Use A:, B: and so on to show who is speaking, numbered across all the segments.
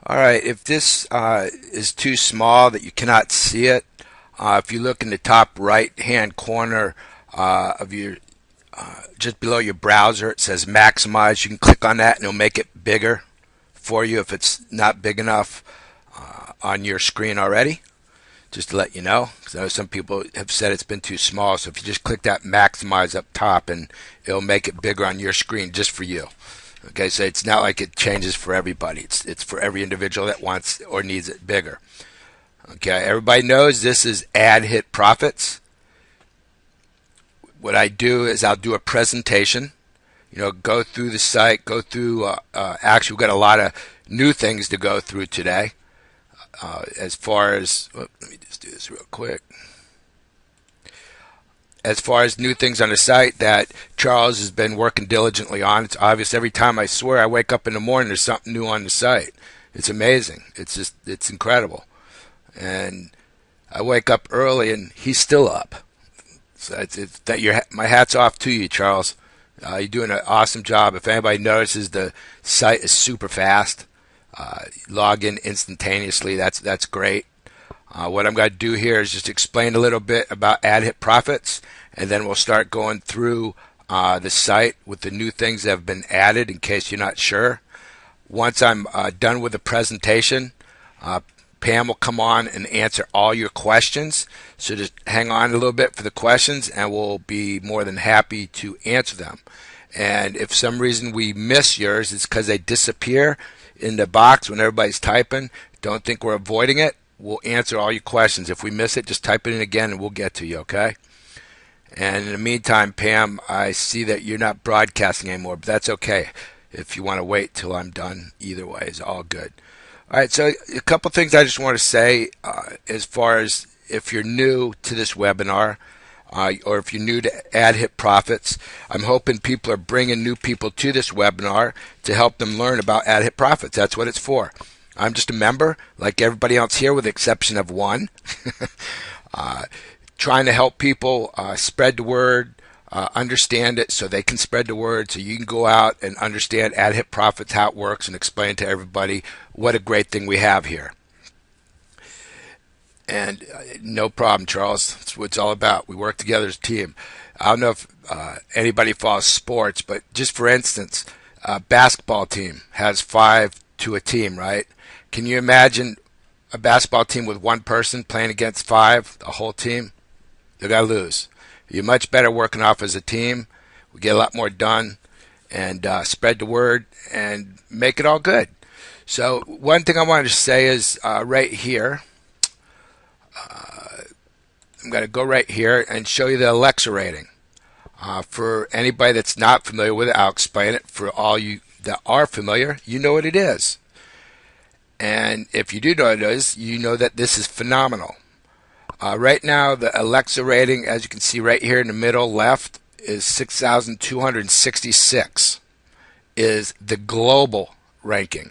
A: All right, if this is too small that you cannot see it, if you look in the top right hand corner of your just below your browser, it says maximize. You can click on that and it'll make it bigger for you if it's not big enough on your screen already. Just to let you know, because I know some people have said it's been too small. So if you just click that maximize up top, and it'll make it bigger on your screen just for you. Okay, so it's not like it changes for everybody. It's for every individual that wants or needs it bigger. Okay, everybody knows this is ad hit profits. What I do is I'll do a presentation. Go through the site, go through. Actually, we've got a lot of new things to go through today. As far as, let me just do this real quick. As far as new things on the site that Charles has been working diligently on, it's obvious every time I swear I wake up in the morning, there's something new on the site. It's amazing. It's incredible. And I wake up early and he's still up. So my hat's off to you, Charles. You're doing an awesome job. If anybody notices, the site is super fast. Log in instantaneously. That's great. What I'm going to do here is just explain a little bit about ad hit profits, and then we'll start going through the site with the new things that have been added in case you're not sure. Once I'm done with the presentation, Pam will come on and answer all your questions. So just hang on a little bit for the questions, and we'll be more than happy to answer them. And if for some reason we miss yours, it's because they disappear in the box when everybody's typing. Don't think we're avoiding it. We'll answer all your questions. If we miss it, just type it in again and we'll get to you, okay? And in the meantime, Pam, I see that you're not broadcasting anymore, but that's okay. If you want to wait till I'm done, either way is all good. All right, so a couple things I just want to say as far as if you're new to this webinar, or if you're new to ad hit profits, I'm hoping people are bringing new people to this webinar to help them learn about ad hit profits. That's what it's for. I'm just a member, like everybody else here, with the exception of one, trying to help people spread the word, understand it so they can spread the word, so you can go out and understand ad hit profits, how it works, and explain to everybody what a great thing we have here. And no problem, Charles. That's what it's all about. We work together as a team. I don't know if anybody follows sports, but just for instance, a basketball team has 5 to a team, right? Can you imagine a basketball team with one person playing against 5, the whole team? They're going to lose. You're much better working off as a team. We get a lot more done, and spread the word and make it all good. So one thing I wanted to say is right here, I'm going to go right here and show you the Alexa rating. For anybody that's not familiar with it, I'll explain it. For all you that are familiar, you know what it is. And if you do know what it is, you know that this is phenomenal. Right now, the Alexa rating, as you can see right here in the middle left, is 6,266, is the global ranking,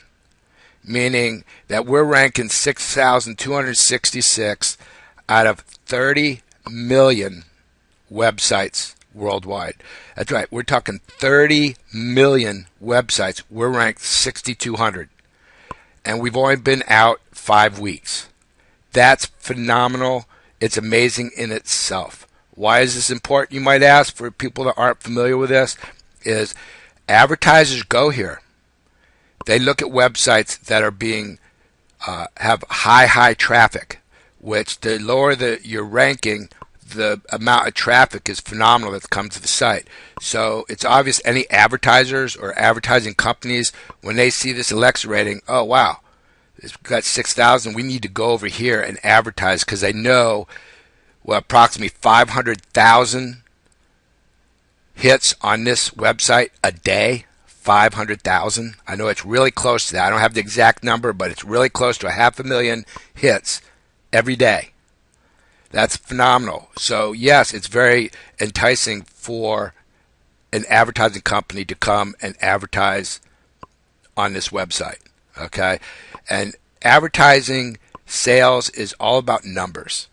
A: meaning that we're ranking 6,266 out of 30 million websites worldwide. That's right, we're talking 30 million websites. We're ranked 6,200, and we've only been out 5 weeks. That's phenomenal. It's amazing in itself. Why is this important, you might ask, for people that aren't familiar with this? Is advertisers go here. They look at websites that are being have high traffic, which the lower your ranking, the amount of traffic is phenomenal that comes to the site. So it's obvious any advertisers or advertising companies, when they see this Alexa rating, oh wow, it's got 6,000, we need to go over here and advertise, because they know approximately 500,000 hits on this website a day. 500,000. I know it's really close to that. I don't have the exact number, but it's really close to 500,000 hits every day. That's phenomenal. So yes, it's very enticing for an advertising company to come and advertise on this website. Okay? And advertising sales is all about numbers.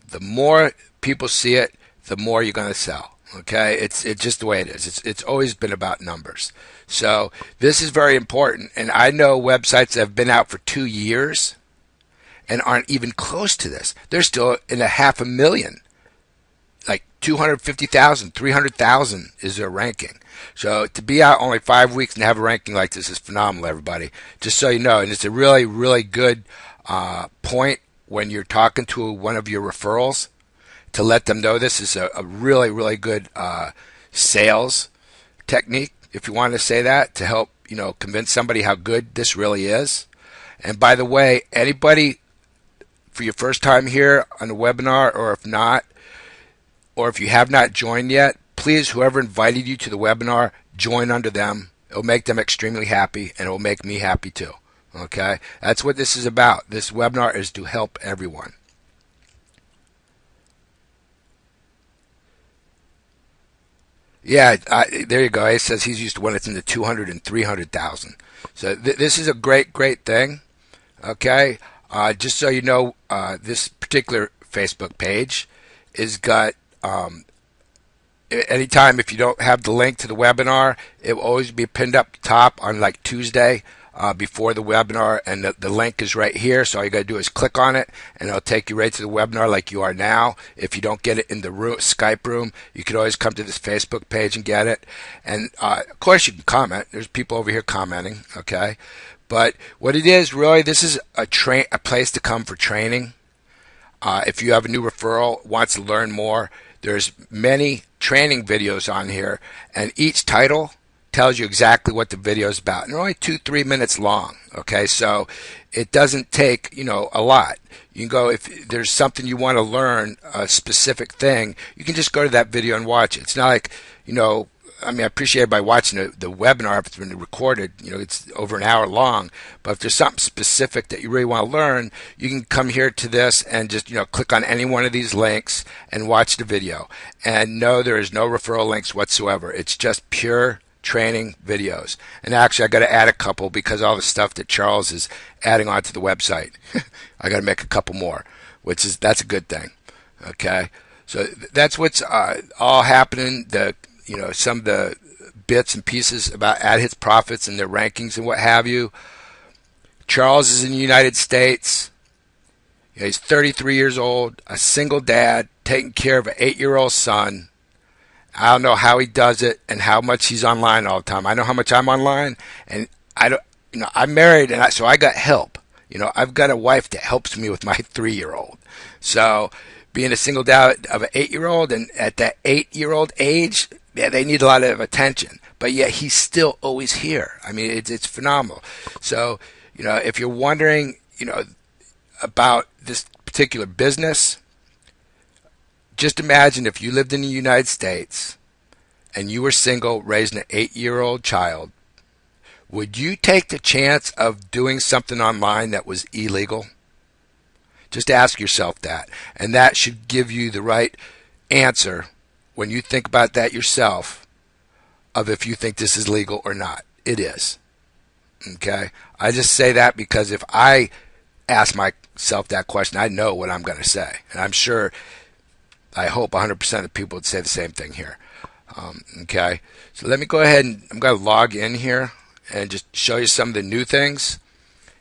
A: The more people see it, the more you're going to sell. Okay, it's just the way it is. It's always been about numbers. So this is very important. And I know websites that have been out for 2 years and aren't even close to this. They're still in a 500,000, like 250,000, 300,000 is their ranking. So to be out only 5 weeks and have a ranking like this is phenomenal, everybody. Just so you know, and it's a really, really good point when you're talking to one of your referrals to let them know this is a really, really good sales technique, if you want to say that, to help convince somebody how good this really is. And by the way, anybody for your first time here on the webinar, or if not, or if you have not joined yet, please, whoever invited you to the webinar, join under them. It'll make them extremely happy, and it will make me happy too. Okay? That's what this is about. This webinar is to help everyone. Yeah, there you go. It says he's used to one that's in the 200 and 300,000. So this is a great, great thing. Okay? Just so you know, this particular Facebook page is got anytime if you don't have the link to the webinar, it will always be pinned up top on like Tuesday before the webinar, and the link is right here. So all you got to do is click on it, and it'll take you right to the webinar like you are now. If you don't get it in the Skype room, you could always come to this Facebook page and get it. And of course, you can comment. There's people over here commenting. Okay, but what it is really, this is a place to come for training. If you have a new referral, wants to learn more, there's many training videos on here, and each title tells you exactly what the video is about. And they're only 2-3 minutes long. Okay, so it doesn't take a lot. You can go, if there's something you want to learn, a specific thing, you can just go to that video and watch it. It's not like I mean, I appreciate everybody watching the webinar if it's been recorded. It's over an hour long. But if there's something specific that you really want to learn, you can come here to this and just click on any one of these links and watch the video. And no, there is no referral links whatsoever. It's just pure training videos. And actually, I got to add a couple because all the stuff that Charles is adding onto the website, I got to make a couple more, that's a good thing. Okay, so that's what's all happening. Some of the bits and pieces about ad hits profits and their rankings and what have you. Charles is in the United States. He's 33 years old, a single dad, taking care of an 8-year-old son. I don't know how he does it and how much he's online all the time. I know how much I'm online, and I don't. I'm married, and so I got help. I've got a wife that helps me with my 3-year-old. So being a single dad of an 8-year-old, and at that 8-year-old age, yeah, they need a lot of attention. But yet he's still always here. I mean, it's phenomenal. So if you're wondering, about this particular business, just imagine if you lived in the United States and you were single, raising an 8-year-old child, would you take the chance of doing something online that was illegal? Just ask yourself that. And that should give you the right answer when you think about that yourself, of if you think this is legal or not. It is. Okay? I just say that because if I ask myself that question, I know what I'm going to say. And I'm sure, I hope 100% of people would say the same thing here. Okay, so let me go ahead and I'm going to log in here and just show you some of the new things.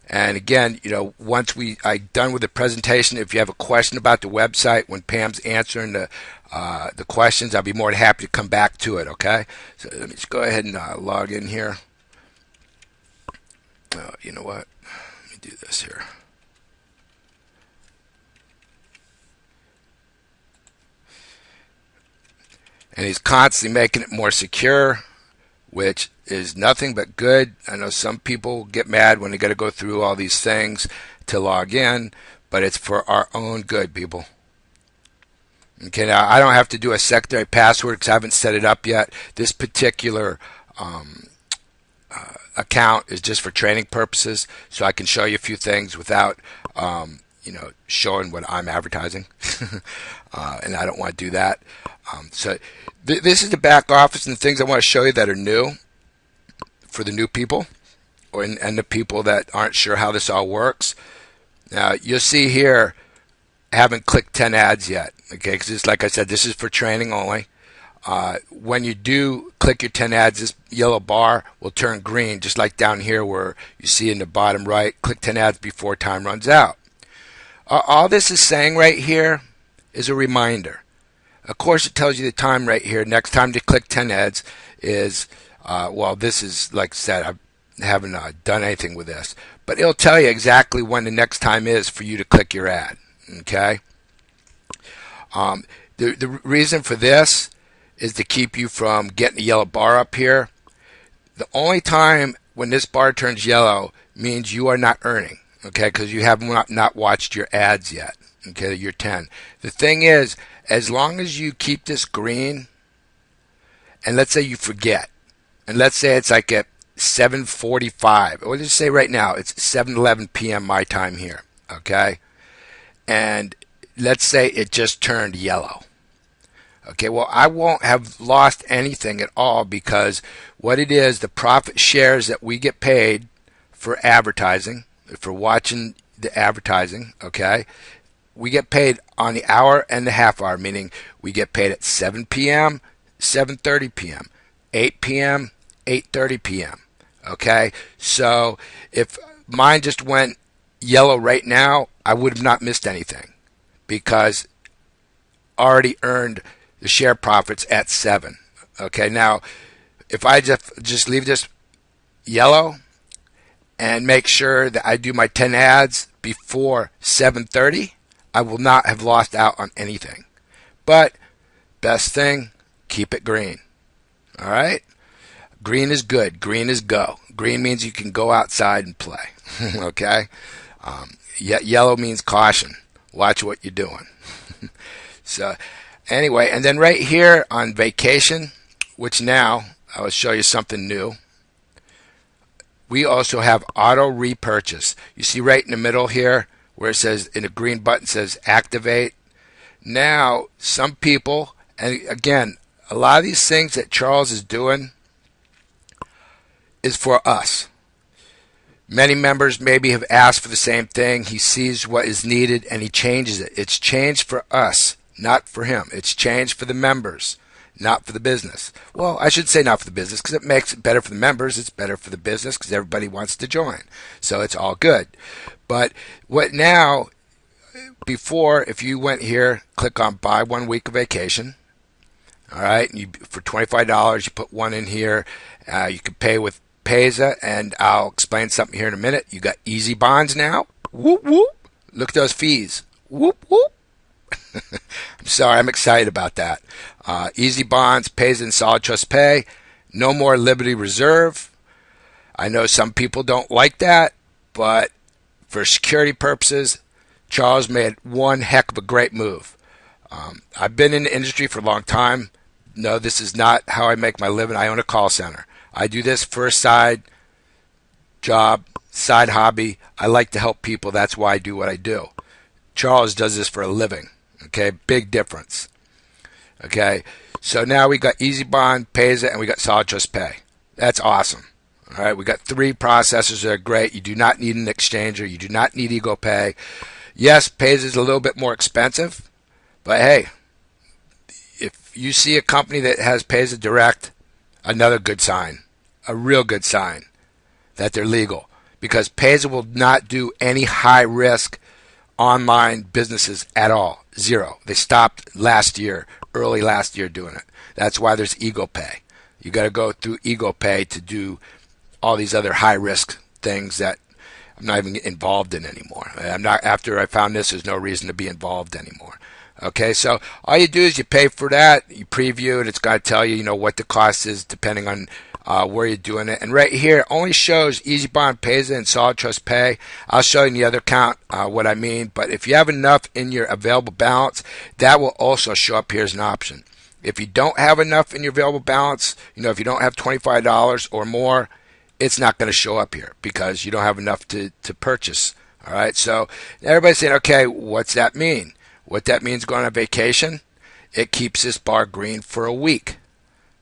A: And again, once I'm done with the presentation, if you have a question about the website, when Pam's answering the questions, I'll be more than happy to come back to it. Okay, so let me just go ahead and log in here. You know what? Let me do this here. And he's constantly making it more secure, which is nothing but good. I know some people get mad when they got to go through all these things to log in, but it's for our own good, people. Okay, now I don't have to do a secondary password because I haven't set it up yet. This particular account is just for training purposes, so I can show you a few things without showing what I'm advertising. And I don't want to do that. So this is the back office and the things I want to show you that are new for the new people, and the people that aren't sure how this all works. Now you'll see here, I haven't clicked 10 ads yet. Okay, because like I said, this is for training only. when you do click your 10 ads, this yellow bar will turn green, just like down here where you see in the bottom right, click 10 ads before time runs out. All this is saying right here is a reminder. Of course, it tells you the time right here. Next time to click 10 ads is, well, this is, like I said, I haven't done anything with this. But it'll tell you exactly when the next time is for you to click your ad. Okay? The reason for this is to keep you from getting a yellow bar up here. The only time when this bar turns yellow means you are not earning, okay, because you have not watched your ads yet, okay, your 10. The thing is, as long as you keep this green, and let's say you forget, and let's say it's like at 7:45, or let's say right now it's 7:11 p.m. my time here, okay, and let's say it just turned yellow. Okay, well, I won't have lost anything at all because what it is, the profit shares that we get paid for advertising, for watching the advertising, okay, we get paid on the hour and the half hour, meaning we get paid at 7 p.m., 7:30 p.m., 8 p.m., 8:30 p.m., okay? So if mine just went yellow right now, I would have not missed anything because already earned the share profits at 7. Okay, now if I just leave this yellow and make sure that I do my 10 ads before 7:30, I will not have lost out on anything. But best thing, keep it green. All right? Green is good. Green is go. Green means you can go outside and play. Okay? Yellow means caution. Watch what you're doing. So anyway, and then right here on vacation, which now I will show you something new. We also have auto repurchase. You see right in the middle here where it says, in a green button says activate. Now, some people, and again, a lot of these things that Charles is doing is for us. Many members maybe have asked for the same thing. He sees what is needed and he changes it. It's changed for us, not for him. It's changed for the members, not for the business. Well, I should say not for the business because it makes it better for the members. It's better for the business because everybody wants to join. So it's all good. But what now, before, if you went here, click on buy 1 week of vacation. All right, and for $25, you put one in here. You can pay with Payza, and I'll explain something here in a minute. You got easy bonds now. Whoop, whoop. Look at those fees. Whoop, whoop. I'm sorry, I'm excited about that. Easy bonds, Payza, and Solid Trust Pay. No more Liberty Reserve. I know some people don't like that, but for security purposes, Charles made one heck of a great move. I've been in the industry for a long time. No, this is not how I make my living. I own a call center. I do this for a side job, side hobby. I like to help people. That's why I do what I do. Charles does this for a living. Okay, big difference. Okay, so now we got Easy Bond, Payza, and we got Solid Trust Pay. That's awesome. All right, we got 3 processors that are great. You do not need an exchanger. You do not need Ego Pay. Yes, Payza is a little bit more expensive, but hey, if you see a company that has Payza Direct, another good sign, a real good sign that they're legal, because Payza will not do any high risk online businesses at all. Zero. They stopped last year, early last year doing it. That's why there's Ego Pay. You got to go through Ego Pay to do all these other high risk things that I'm not even involved in anymore. I'm not, after I found this, there's no reason to be involved anymore. Okay, so all you do is you pay for that, you preview it, it's going to tell you, what the cost is depending on where you're doing it. And right here, it only shows Easy Bond, Payza, and Solid Trust Pay. I'll show you in the other account what I mean. But if you have enough in your available balance, that will also show up here as an option. If you don't have enough in your available balance, if you don't have $25 or more, it's not going to show up here because you don't have enough to purchase. All right, so everybody's saying, okay, what's that mean? What that means going on vacation, it keeps this bar green for a week.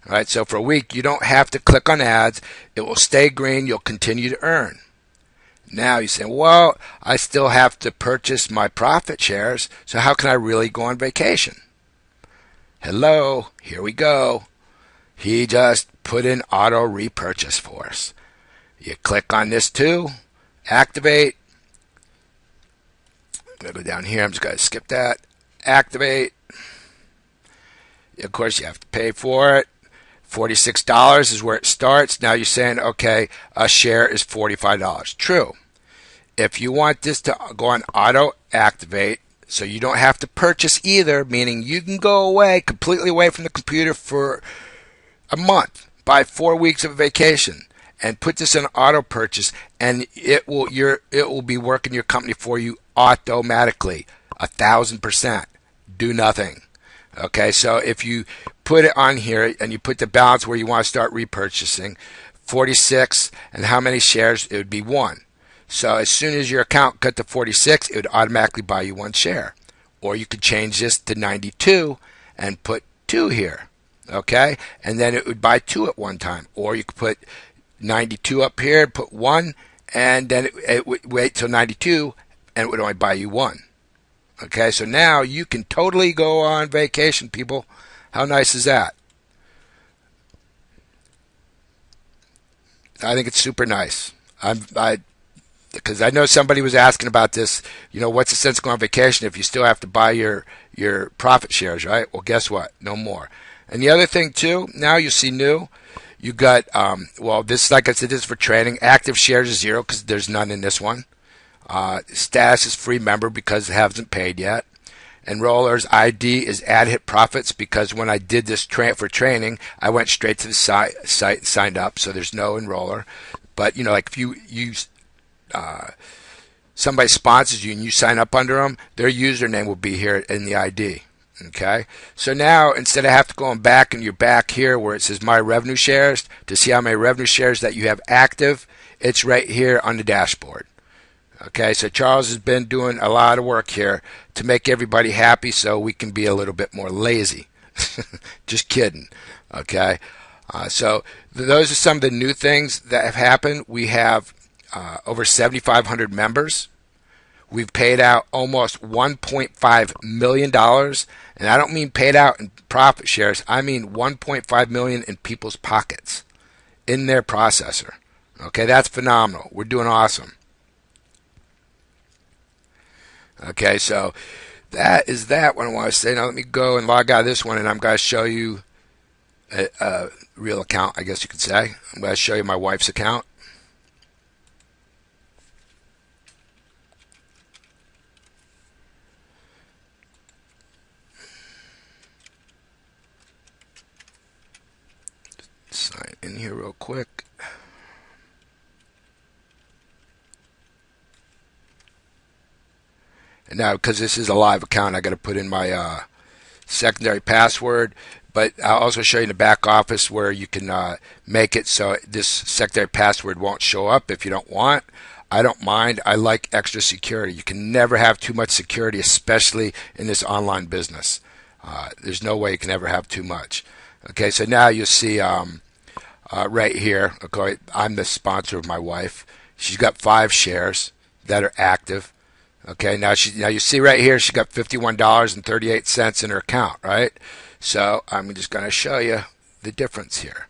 A: All right, so for a week, you don't have to click on ads. It will stay green. You'll continue to earn. Now you say, well, I still have to purchase my profit shares, so how can I really go on vacation? Hello, here we go. He just put in auto repurchase for us. You click on this too, activate. I'm going to go down here. I'm just going to skip that. Activate. Of course, you have to pay for it. $46 is where it starts. Now you're saying, okay, a share is $45. True. If you want this to go on auto activate, so you don't have to purchase either, meaning you can go away, completely away from the computer for a month, buy 4 weeks of vacation, and put this in auto purchase, and it will be working your company for you automatically, 1,000%. Do nothing. Okay, so if you put it on here and you put the balance where you want to start repurchasing, 46, and how many shares? It would be 1. So as soon as your account got to 46, it would automatically buy you 1 share. Or you could change this to 92 and put 2 here. Okay, and then it would buy 2 at one time. Or you could put 92 up here, put 1, and then it would wait till 92 and it would only buy you 1. Okay, so now you can totally go on vacation, people. How nice is that? I think it's super nice. Because I know somebody was asking about this. You know, what's the sense of going on vacation if you still have to buy your profit shares, right? Well, guess what? No more. And the other thing too, now you see new. You got well, this, like I said, this is for training. Active shares is 0 because there's none in this one. Status is free member because it hasn't paid yet. Enrollers ID is add hit profits because when I did this for training, I went straight to the site and signed up, so there's no enroller. But you know, like if you use somebody sponsors you and you sign up under them, their username will be here in the ID. Okay, so now instead of have to going back and you're back here where it says my revenue shares to see how many revenue shares that you have active, it's right here on the dashboard. Okay, so Charles has been doing a lot of work here to make everybody happy so we can be a little bit more lazy. Just kidding. Okay, so those are some of the new things that have happened. We have over 7,500 members. We've paid out almost $1.5 million. And I don't mean paid out in profit shares. I mean $1.5 million in people's pockets in their processor. Okay, that's phenomenal. We're doing awesome. Okay, so that is that what I want to say. Now let me go and log out of this one, and I'm going to show you a real account, I guess you could say. I'm going to show you my wife's account. Sign in here real quick. And now, because this is a live account, I got to put in my secondary password. But I'll also show you in the back office where you can make it so this secondary password won't show up if you don't want. I don't mind. I like extra security. You can never have too much security, especially in this online business. There's no way you can ever have too much. Okay, so now you'll see right here. Okay, I'm the sponsor of my wife. She's got 5 shares that are active. Okay, now you see right here she got $51.38 in her account, right? So I'm just going to show you the difference here.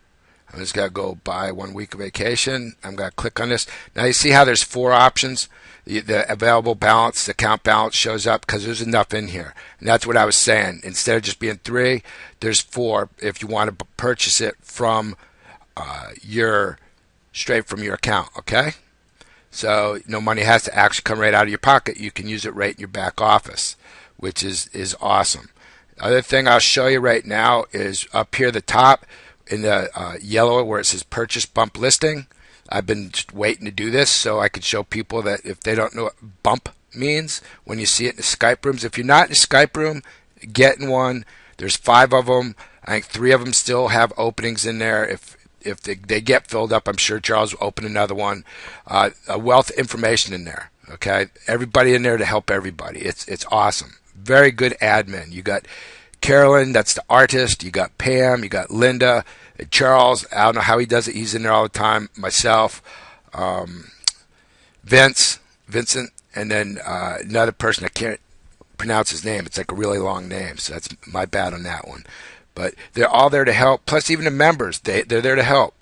A: I'm just going to go buy 1 week of vacation. I'm going to click on this. Now you see how there's 4 options. The available balance, the account balance shows up because there's enough in here. And that's what I was saying. Instead of just being 3, there's 4 if you want to purchase it from straight from your account, okay? So no money has to actually come right out of your pocket. You can use it right in your back office, which is awesome. The other thing I'll show you right now is up here at the top in the yellow where it says purchase bump listing. I've been just waiting to do this so I could show people that if they don't know what bump means, when you see it in the Skype rooms, if you're not in a Skype room, get in one. There's 5 of them. I think 3 of them still have openings in there. If they get filled up, I'm sure Charles will open another one. A wealth of information in there. Okay, everybody in there to help everybody. It's awesome. Very good admin. You got Carolyn, that's the artist. You got Pam. You got Linda. Charles, I don't know how he does it. He's in there all the time. Myself, Vincent, and then another person. I can't pronounce his name. It's like a really long name, so that's my bad on that one. But they're all there to help. Plus, even the members, they're there to help.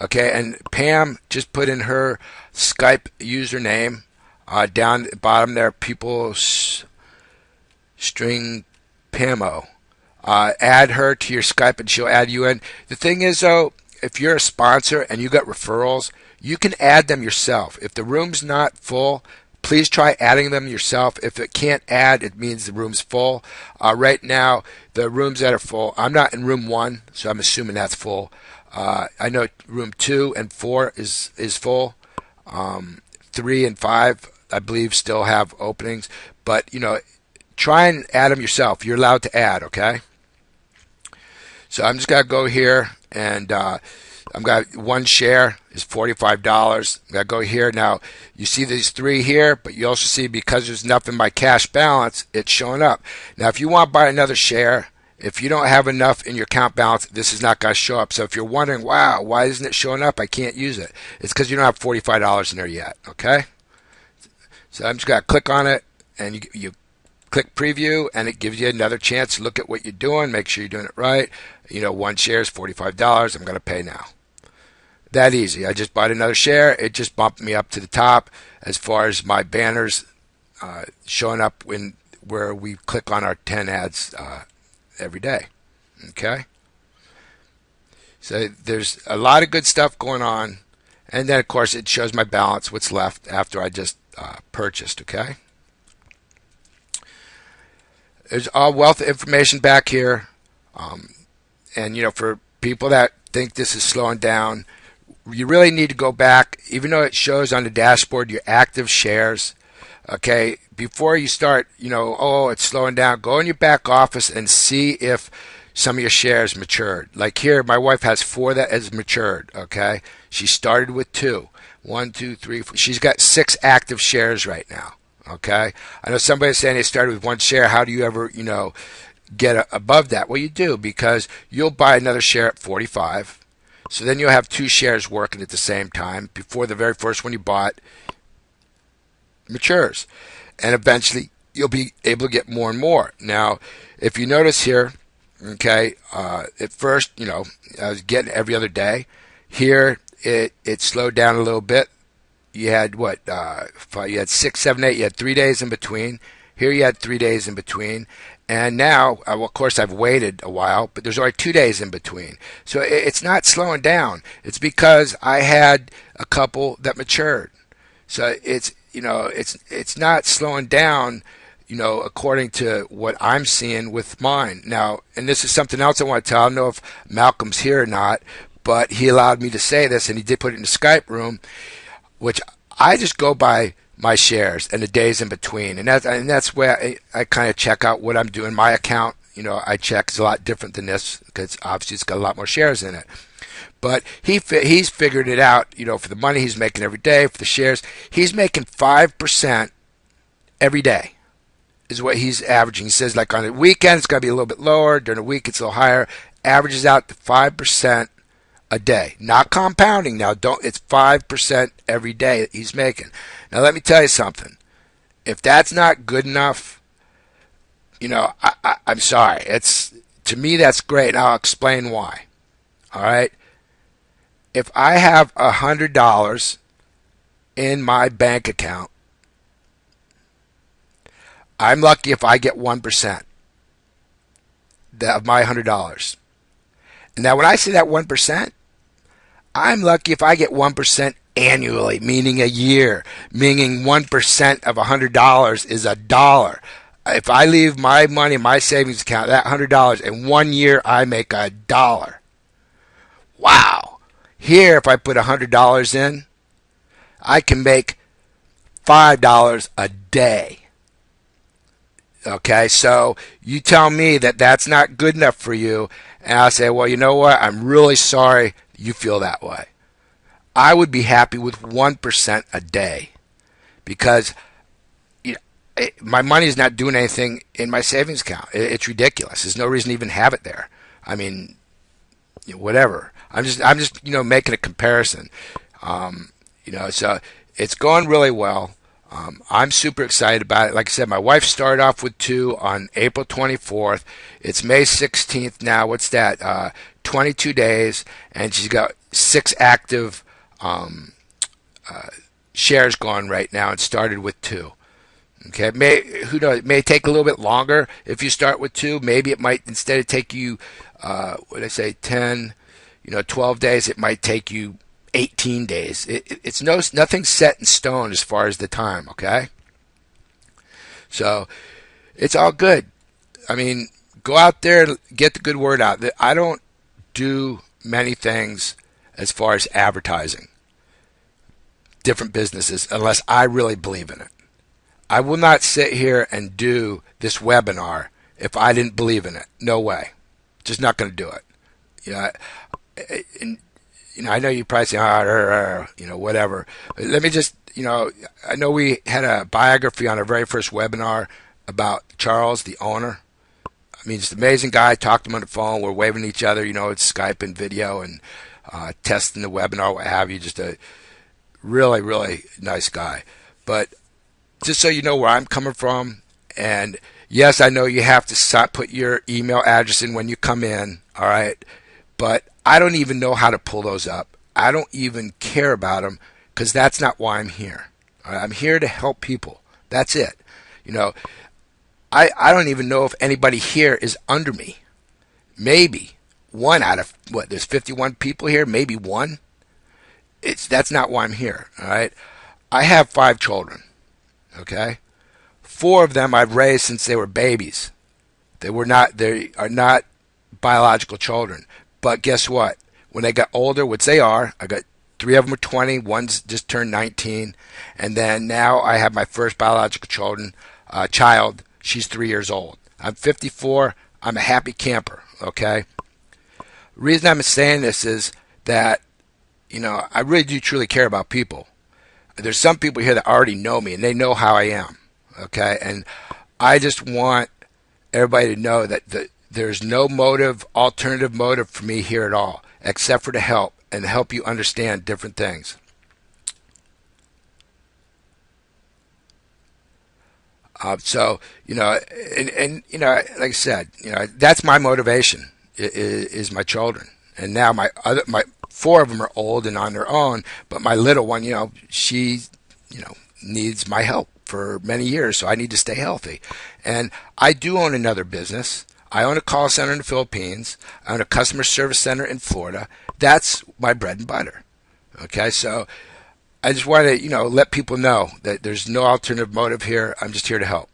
A: Okay, and Pam just put in her Skype username down at the bottom there. People string Pamo. Add her to your Skype, and she'll add you in. The thing is, though, if you're a sponsor and you got referrals, you can add them yourself. If the room's not full, please try adding them yourself. If it can't add, it means the room's full. Right now, the rooms that are full, I'm not in room 1, so I'm assuming that's full. I know room 2 and 4 is full. 3 and 5, I believe, still have openings. But, try and add them yourself. You're allowed to add, okay? So I'm just going to go here, and I've got one share is $45. I'm going to go here. Now, you see these 3 here, but you also see because there's enough in my cash balance, it's showing up. Now, if you want to buy another share, if you don't have enough in your account balance, this is not going to show up. So if you're wondering, wow, why isn't it showing up? I can't use it. It's because you don't have $45 in there yet, okay? So I'm just going to click on it, and you click preview, and it gives you another chance to look at what you're doing, make sure you're doing it right. One share is $45. I'm going to pay now. That easy. I just bought another share. It just bumped me up to the top as far as my banners showing up where we click on our 10 ads every day. Okay? So there's a lot of good stuff going on. And then, of course, it shows my balance, what's left after I just purchased. Okay? There's all wealth of information back here. And, for people that think this is slowing down, you really need to go back, even though it shows on the dashboard your active shares. Okay, before you start, it's slowing down, go in your back office and see if some of your shares matured. Like here, my wife has 4 that has matured. Okay, she started with 2. 1, 2, 3, 4. She's got 6 active shares right now. Okay, I know somebody's saying they started with 1 share. How do you ever, get above that? Well, you do, because you'll buy another share at 45. So then you'll have 2 shares working at the same time before the very first one you bought matures. And eventually you'll be able to get more and more. Now, if you notice here, okay, at first, I was getting every other day. Here, it slowed down a little bit. You had you had 6, 7, 8. You had 3 days in between. Here you had 3 days in between. And now, of course, I've waited a while, but there's only 2 days in between. So it's not slowing down. It's because I had a couple that matured. So it's not slowing down, according to what I'm seeing with mine. Now, and this is something else I want to tell. I don't know if Malcolm's here or not, but he allowed me to say this, and he did put it in the Skype room, which I just go by my shares and the days in between, and that's where I kind of check out what I'm doing. My account, I check is a lot different than this because obviously it's got a lot more shares in it. But he's figured it out, for the money he's making every day, for the shares, he's making 5% every day is what he's averaging. He says like on the weekend it's going to be a little bit lower, during the week it's a little higher, averages out to 5% a day, not compounding. Now, it's 5% every day that he's making. Now, let me tell you something. If that's not good enough, I'm sorry. To me, that's great, and I'll explain why. All right. If I have $100 in my bank account, I'm lucky if I get 1% of my $100. Now, when I say that 1%, I'm lucky if I get 1% annually, meaning a year, meaning 1% of $100 is $1. If I leave my money in my savings account, that $100, in 1 year, I make $1. Wow. Here, if I put $100 in, I can make $5 a day. Okay, so you tell me that that's not good enough for you, and I'll say, well, you know what? I'm really sorry you feel that way. I would be happy with 1% a day because my money is not doing anything in my savings account. It's ridiculous. There's no reason to even have it there. I mean, whatever. I'm just making a comparison. So it's going really well. I'm super excited about it. Like I said, my wife started off with 2 on April 24th. It's May 16th now. What's that? 22 days, and she's got 6 active um, shares going right now, and started with 2. Okay, who knows? It may take a little bit longer if you start with 2. Maybe it might, instead of take you, what did I say, 10, 12 days, it might take you 18 days. It's nothing set in stone as far as the time, okay? So it's all good. I mean, go out there and get the good word out. I don't do many things as far as advertising different businesses unless I really believe in it. I will not sit here and do this webinar if I didn't believe in it. No way. Just not going to do it. And, I know you probably say, whatever. But let me just, I know we had a biography on our very first webinar about Charles, the owner. I mean, just an amazing guy. Talked to him on the phone. We're waving at each other. It's Skype and video and testing the webinar, what have you. Just a really, really nice guy. But just so you know where I'm coming from, and yes, I know you have to put your email address in when you come in, all right? But I don't even know how to pull those up. I don't even care about them because that's not why I'm here. All right? I'm here to help people. That's it. I don't even know if anybody here is under me. Maybe one out of, there's 51 people here, maybe one. That's not why I'm here, all right? I have 5 children. Okay, 4 of them I've raised since they were babies. They are not biological children. But guess what? When they got older, which they are, I got 3 of them are 20. One's just turned 19, and then now I have my first biological child. She's 3 years old. I'm 54. I'm a happy camper. Okay. The reason I'm saying this is that I really do truly care about people. There's some people here that already know me and they know how I am, okay? And I just want everybody to know that there's no alternative motive for me here at all, except for to help and help you understand different things. So, like I said, that's my motivation is my children. And now my 4 of them are old and on their own, but my little one, she, needs my help for many years, so I need to stay healthy. And I do own another business. I own a call center in the Philippines. I own a customer service center in Florida. That's my bread and butter. Okay, so I just want to, let people know that there's no alternative motive here. I'm just here to help.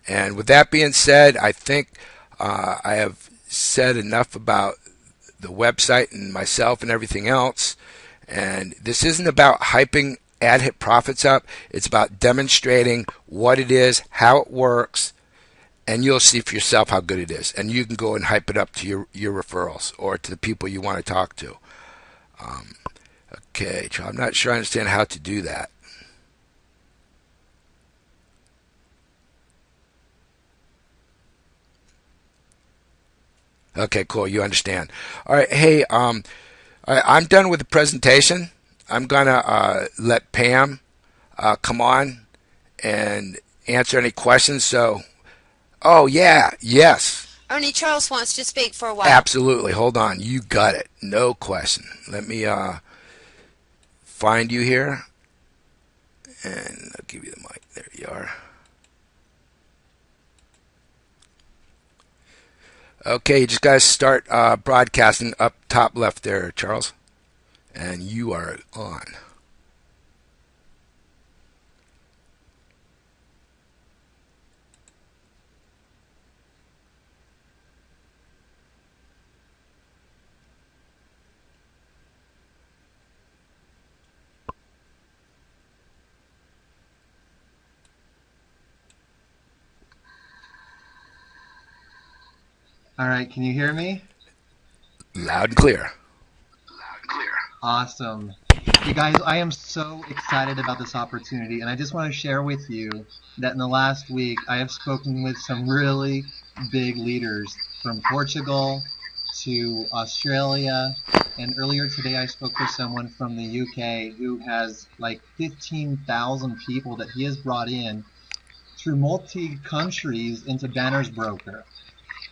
A: And with that being said, I think I have said enough about the website and myself and everything else. And this isn't about hyping ad hit profits up. It's about demonstrating what it is, how it works, and you'll see for yourself how good it is. And you can go and hype it up to your referrals or to the people you want to talk to. Okay, I'm not sure I understand how to do that. Okay, cool. You understand. All right. Hey, all right, I'm done with the presentation. I'm gonna let Pam come on and answer any questions. So, oh yeah, yes.
B: Ernie, Charles wants to speak for a while.
A: Absolutely. Hold on. You got it. No question. Let me find you here, and I'll give you the mic. There you are. Okay, you just guys start broadcasting up top left there, Charles. And you are on.
C: All right, can you hear me?
A: Loud and clear.
C: Awesome. You guys, I am so excited about this opportunity, and I just want to share with you that in the last week I have spoken with some really big leaders from Portugal, to Australia, and earlier today I spoke with someone from the UK who has like 15,000 people that he has brought in through multi-countries into Banner's Broker.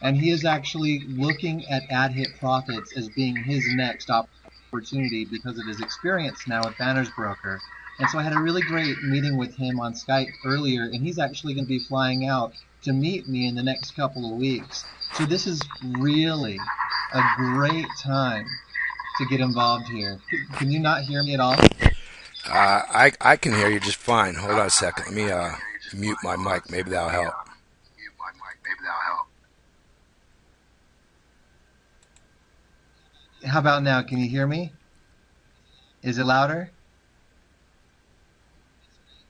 C: And he is actually looking at ad hit profits as being his next opportunity because of his experience now at Banner's Broker. And so I had a really great meeting with him on Skype earlier, and he's actually going to be flying out to meet me in the next couple of weeks. So this is really a great time to get involved here. Can you not hear me at all?
A: I can hear you just fine. Hold on a second. Let me mute my mic. Maybe that'll help.
C: How about now? Can you hear me? Is it louder?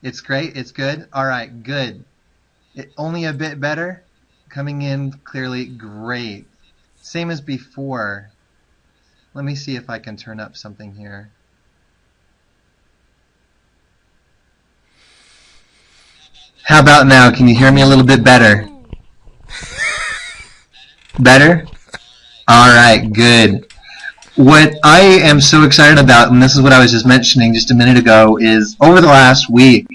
C: It's great. It's good. All right, good. Only a bit better. Coming in clearly. Great. Same as before. Let me see if I can turn up something here. How about now? Can you hear me a little bit better? Better? All right, good. What I am so excited about, and this is what I was just mentioning just a minute ago, is over the last week,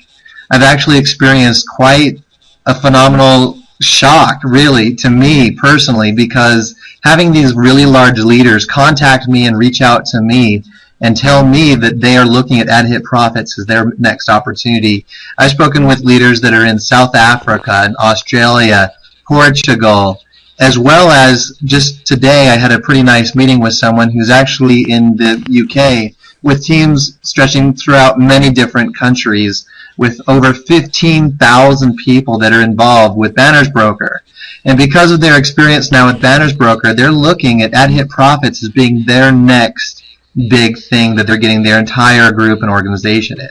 C: I've actually experienced quite a phenomenal shock, really, to me personally, because having these really large leaders contact me and reach out to me and tell me that they are looking at ad hit profits as their next opportunity. I've spoken with leaders that are in South Africa and Australia, Portugal, as well as just today I had a pretty nice meeting with someone who's actually in the UK with teams stretching throughout many different countries with over 15,000 people that are involved with Banner's Broker. And because of their experience now with Banner's Broker, they're looking at ad hit profits as being their next big thing that they're getting their entire group and organization in.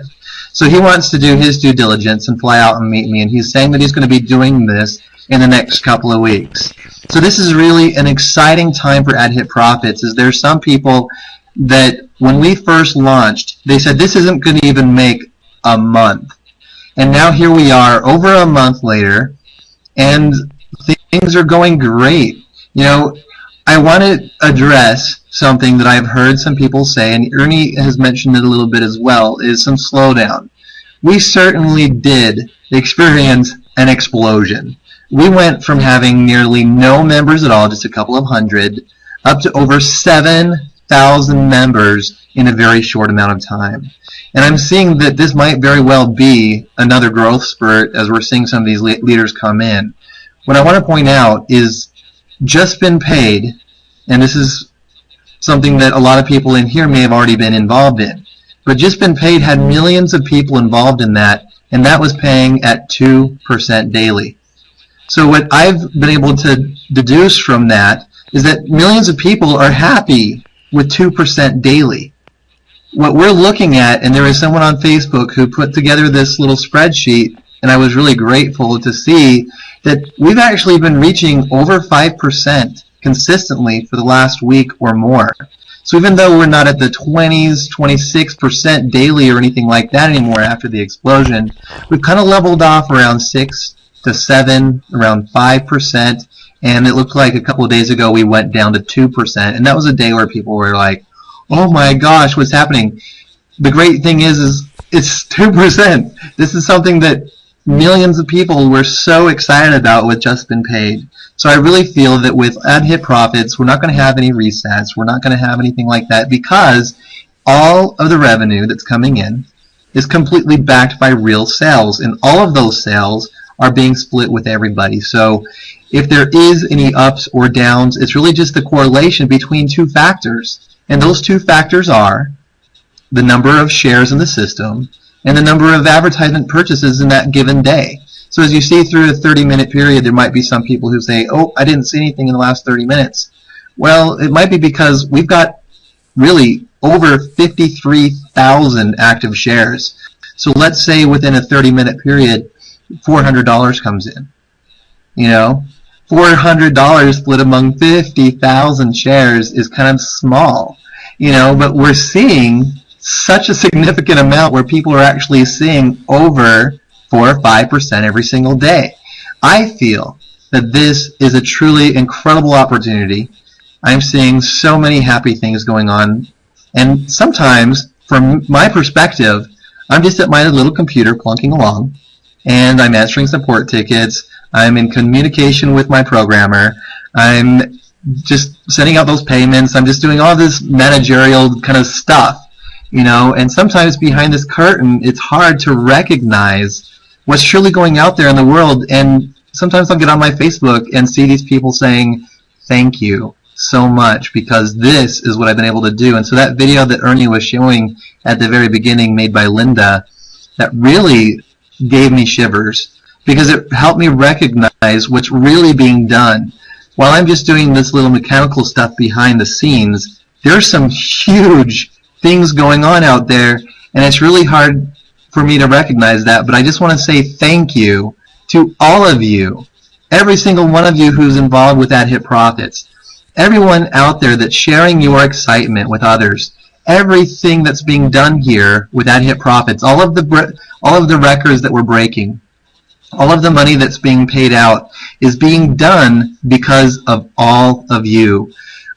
C: So he wants to do his due diligence and fly out and meet me, and he's saying that he's going to be doing this in the next couple of weeks. So this is really an exciting time for ad hit profits, as there's some people that when we first launched, they said this isn't going to even make a month. And now here we are over a month later, and things are going great. You know, I want to address something that I've heard some people say, and Ernie has mentioned it a little bit as well, is some slowdown. We certainly did experience an explosion. We went from having nearly no members at all, just a couple of hundred, up to over 7,000 members in a very short amount of time. And I'm seeing that this might very well be another growth spurt as we're seeing some of these leaders come in. What I want to point out is just been paid, and this is something that a lot of people in here may have already been involved in, but just been paid had millions of people involved in that, and that was paying at 2% daily. So what I've been able to deduce from that is that millions of people are happy with 2% daily. What we're looking at, and there was someone on Facebook who put together this little spreadsheet, and I was really grateful to see that we've actually been reaching over 5% consistently for the last week or more. So even though we're not at the 20s, 26% daily or anything like that anymore after the explosion, we've kind of leveled off around 6 to 7, around 5%, and it looked like a couple of days ago we went down to 2%, and that was a day where people were like, oh my gosh, what's happening? The great thing is it's 2%. This is something that millions of people were so excited about with just been paid. So I really feel that with ad hit profits, we're not going to have any resets. We're not going to have anything like that because all of the revenue that's coming in is completely backed by real sales, and all of those sales are being split with everybody. So if there is any ups or downs, it's really just the correlation between two factors. And those two factors are the number of shares in the system and the number of advertisement purchases in that given day. So as you see through a 30-minute period, there might be some people who say, oh, I didn't see anything in the last 30 minutes. Well, it might be because we've got really over 53,000 active shares. So let's say within a 30-minute period, $400 comes in. You know, $400 split among 50,000 shares is kind of small, you know, but we're seeing such a significant amount where people are actually seeing over 4 or 5% every single day. I feel that this is a truly incredible opportunity. I'm seeing so many happy things going on. And sometimes, from my perspective, I'm just at my little computer plunking along, and I'm answering support tickets. I'm in communication with my programmer. I'm just sending out those payments. I'm just doing all this managerial kind of stuff, you know. And sometimes behind this curtain, it's hard to recognize what's truly going out there in the world. And sometimes I'll get on my Facebook and see these people saying, thank you so much, because this is what I've been able to do. And so that video that Ernie was showing at the very beginning, made by Linda, that really gave me shivers, because it helped me recognize what's really being done. While I'm just doing this little mechanical stuff behind the scenes, there's some huge things going on out there, and it's really hard for me to recognize that. But I just want to say thank you to all of you, every single one of you who's involved with Ad Hit Profits, everyone out there that's sharing your excitement with others, everything that's being done here with Ad Hit Profits, all of the records that we're breaking, all of the money that's being paid out is being done because of all of you.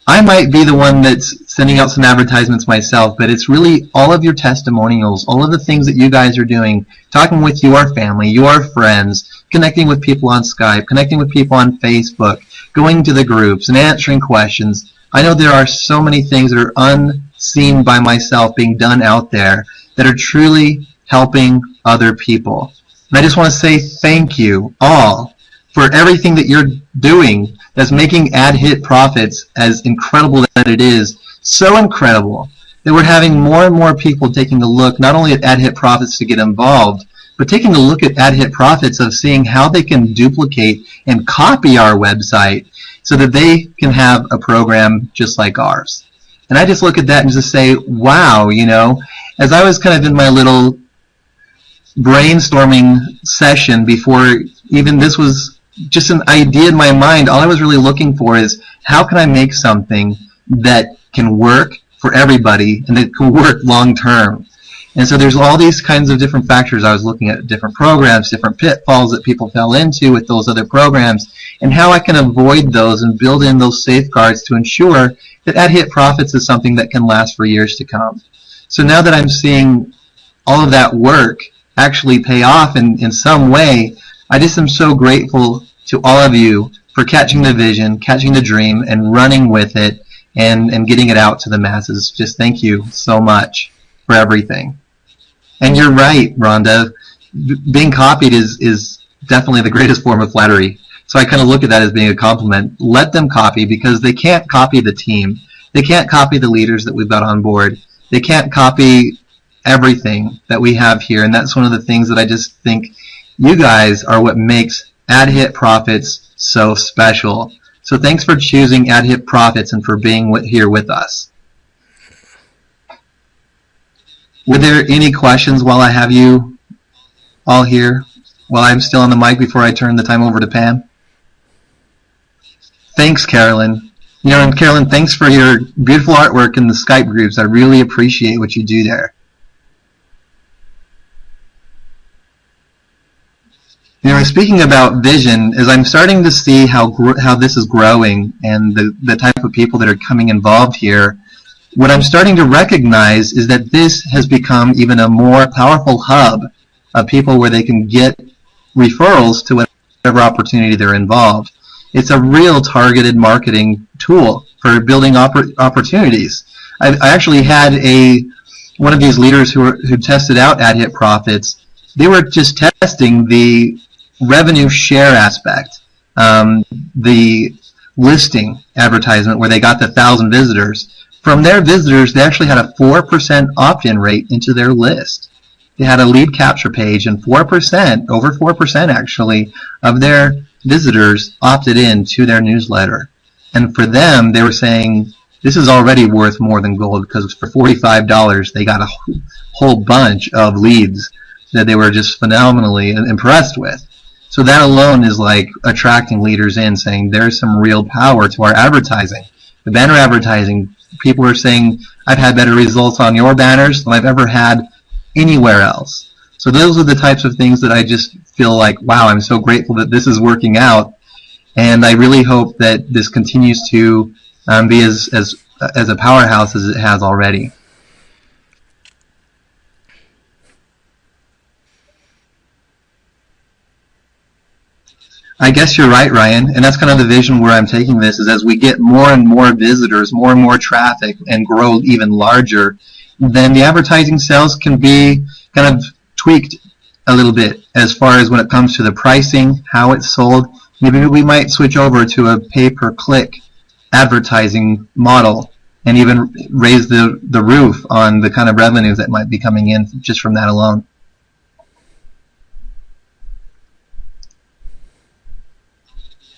C: I might be the one that's sending out some advertisements myself, but it's really all of your testimonials, all of the things that you guys are doing, talking with your family, your friends, connecting with people on Skype, connecting with people on Facebook, going to the groups and answering questions. I know there are so many things that are unseen by myself being done out there that are truly helping other people. And I just want to say thank you all for everything that you're doing that's making Ad Hit Profits as incredible that it is. So incredible that we're having more and more people taking a look not only at Ad Hit Profits to get involved, but taking a look at Ad Hit Profits of seeing how they can duplicate and copy our website so that they can have a program just like ours. And I just look at that and just say, wow, you know, as I was kind of in my little brainstorming session before even this was just an idea in my mind, all I was really looking for is how can I make something that can work for everybody and that can work long term. And so there's all these kinds of different factors. I was looking at different programs, different pitfalls that people fell into with those other programs, and how I can avoid those and build in those safeguards to ensure that Ad Hit Profits is something that can last for years to come. So now that I'm seeing all of that work actually pay off in some way, I just am so grateful to all of you for catching the vision, catching the dream, and running with it and getting it out to the masses. Just thank you so much for everything. And you're right, Rhonda. Being copied is definitely the greatest form of flattery. So I kind of look at that as being a compliment. Let them copy, because they can't copy the team. They can't copy the leaders that we've got on board. They can't copy everything that we have here. And that's one of the things that I just think you guys are what makes Ad Hit Profits so special. So thanks for choosing Ad Hit Profits and for being here with us. Were there any questions while I have you all here, while I'm still on the mic before I turn the time over to Pam? Thanks, Carolyn. You know, and Carolyn, thanks for your beautiful artwork in the Skype groups. I really appreciate what you do there. You know, speaking about vision, as I'm starting to see how this is growing and the type of people that are coming involved here, what I'm starting to recognize is that this has become even a more powerful hub of people where they can get referrals to whatever opportunity they're involved. It's a real targeted marketing tool for building opportunities. I actually had one of these leaders who tested out Ad Hit Profits. They were just testing the revenue share aspect, the listing advertisement where they got the 1,000 visitors. From their visitors, they actually had a 4% opt-in rate into their list. They had a lead capture page, and 4%, over 4% actually, of their visitors opted in to their newsletter. And for them, they were saying, this is already worth more than gold, because for $45, they got a whole bunch of leads that they were just phenomenally impressed with. So that alone is like attracting leaders in, saying there's some real power to our advertising. The banner advertising, people are saying, I've had better results on your banners than I've ever had anywhere else. So those are the types of things that I just feel like, wow, I'm so grateful that this is working out. And I really hope that this continues to be as a powerhouse as it has already. I guess you're right, Ryan, and that's kind of the vision where I'm taking this, is as we get more and more visitors, more and more traffic, and grow even larger, then the advertising sales can be kind of tweaked a little bit as far as when it comes to the pricing, how it's sold. Maybe we might switch over to a pay-per-click advertising model and even raise the roof on the kind of revenues that might be coming in just from that alone.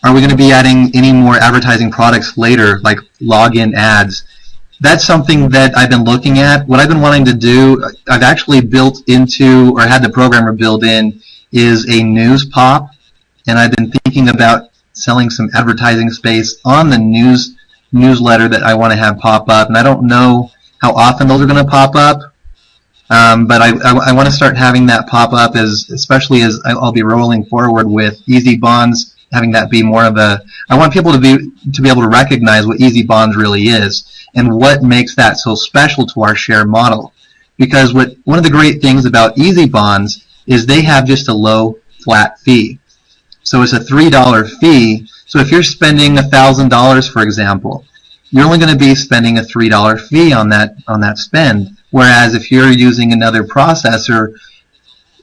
C: Are we going to be adding any more advertising products later, like login ads? That's something that I've been looking at. What I've been wanting to do, I've actually built into, or had the programmer build in, is a news pop, and I've been thinking about selling some advertising space on the newsletter that I want to have pop up, and I don't know how often those are going to pop up, but I want to start having that pop up, especially as I'll be rolling forward with Easy Bonds, having that be more of a, I want people to be able to recognize what Easy Bonds really is and what makes that so special to our share model. Because one of the great things about Easy Bonds is they have just a low flat fee. So it's a $3 fee. So if you're spending $1,000, for example, you're only going to be spending a $3 fee on that spend. Whereas if you're using another processor,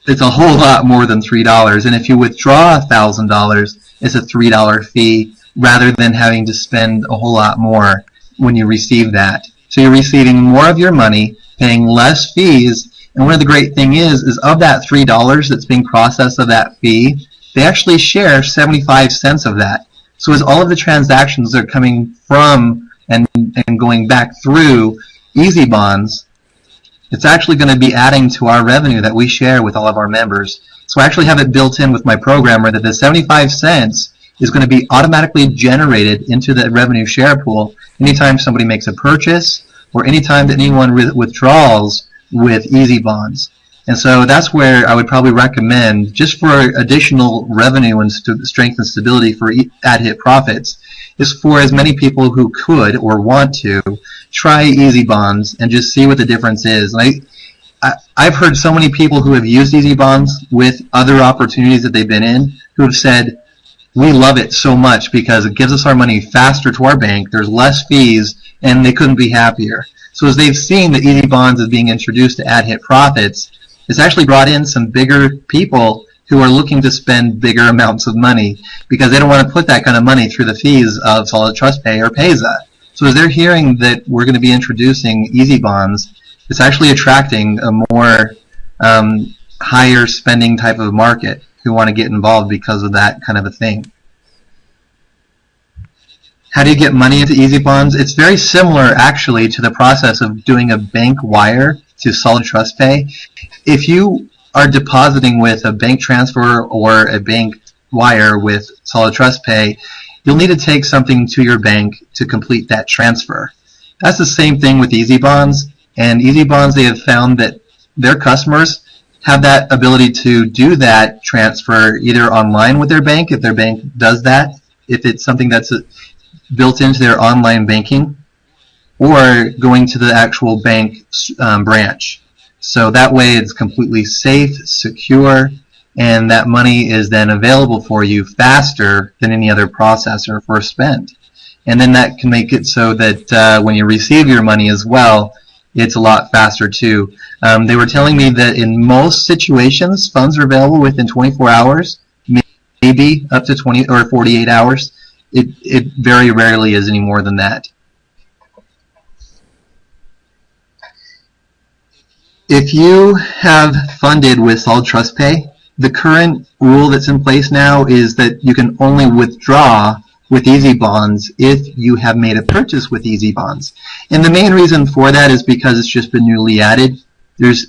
C: it's a whole lot more than $3. And if you withdraw $1,000, it's a $3 fee rather than having to spend a whole lot more when you receive that. So you're receiving more of your money, paying less fees, and one of the great thing is of that $3 that's being processed of that fee, they actually share 75 cents of that. So as all of the transactions are coming from and going back through Easy Bonds, it's actually going to be adding to our revenue that we share with all of our members. So I actually have it built in with my programmer that the 75 cents is going to be automatically generated into the revenue share pool anytime somebody makes a purchase or anytime that anyone withdraws with Easy Bonds. And so that's where I would probably recommend, just for additional revenue and strength and stability for ad hit profits, is for as many people who could or want to try Easy Bonds and just see what the difference is. And I've heard so many people who have used Easy Bonds with other opportunities that they've been in who have said, we love it so much because it gives us our money faster to our bank, there's less fees, and they couldn't be happier. So as they've seen that Easy Bonds is being introduced to ad hit profits, it's actually brought in some bigger people who are looking to spend bigger amounts of money because they don't want to put that kind of money through the fees of Solid Trust Pay or Payza. So as they're hearing that we're going to be introducing Easy Bonds, it's actually attracting a more higher spending type of market who want to get involved because of that kind of a thing. How do you get money into Easy Bonds? It's very similar actually to the process of doing a bank wire to Solid Trust Pay. If you are depositing with a bank transfer or a bank wire with Solid Trust Pay, you'll need to take something to your bank to complete that transfer. That's the same thing with Easy Bonds. And Easy Bonds, they have found that their customers have that ability to do that transfer either online with their bank, if their bank does that, if it's something that's built into their online banking, or going to the actual bank branch. So that way it's completely safe, secure, and that money is then available for you faster than any other processor for a spend. And then that can make it so that when you receive your money as well, it's a lot faster too. They were telling me that in most situations, funds are available within 24 hours, maybe up to 20 or 48 hours. It very rarely is any more than that. If you have funded with Solid Trust Pay, the current rule that's in place now is that you can only withdraw with Easy Bonds if you have made a purchase with Easy Bonds. And the main reason for that is because it's just been newly added. There's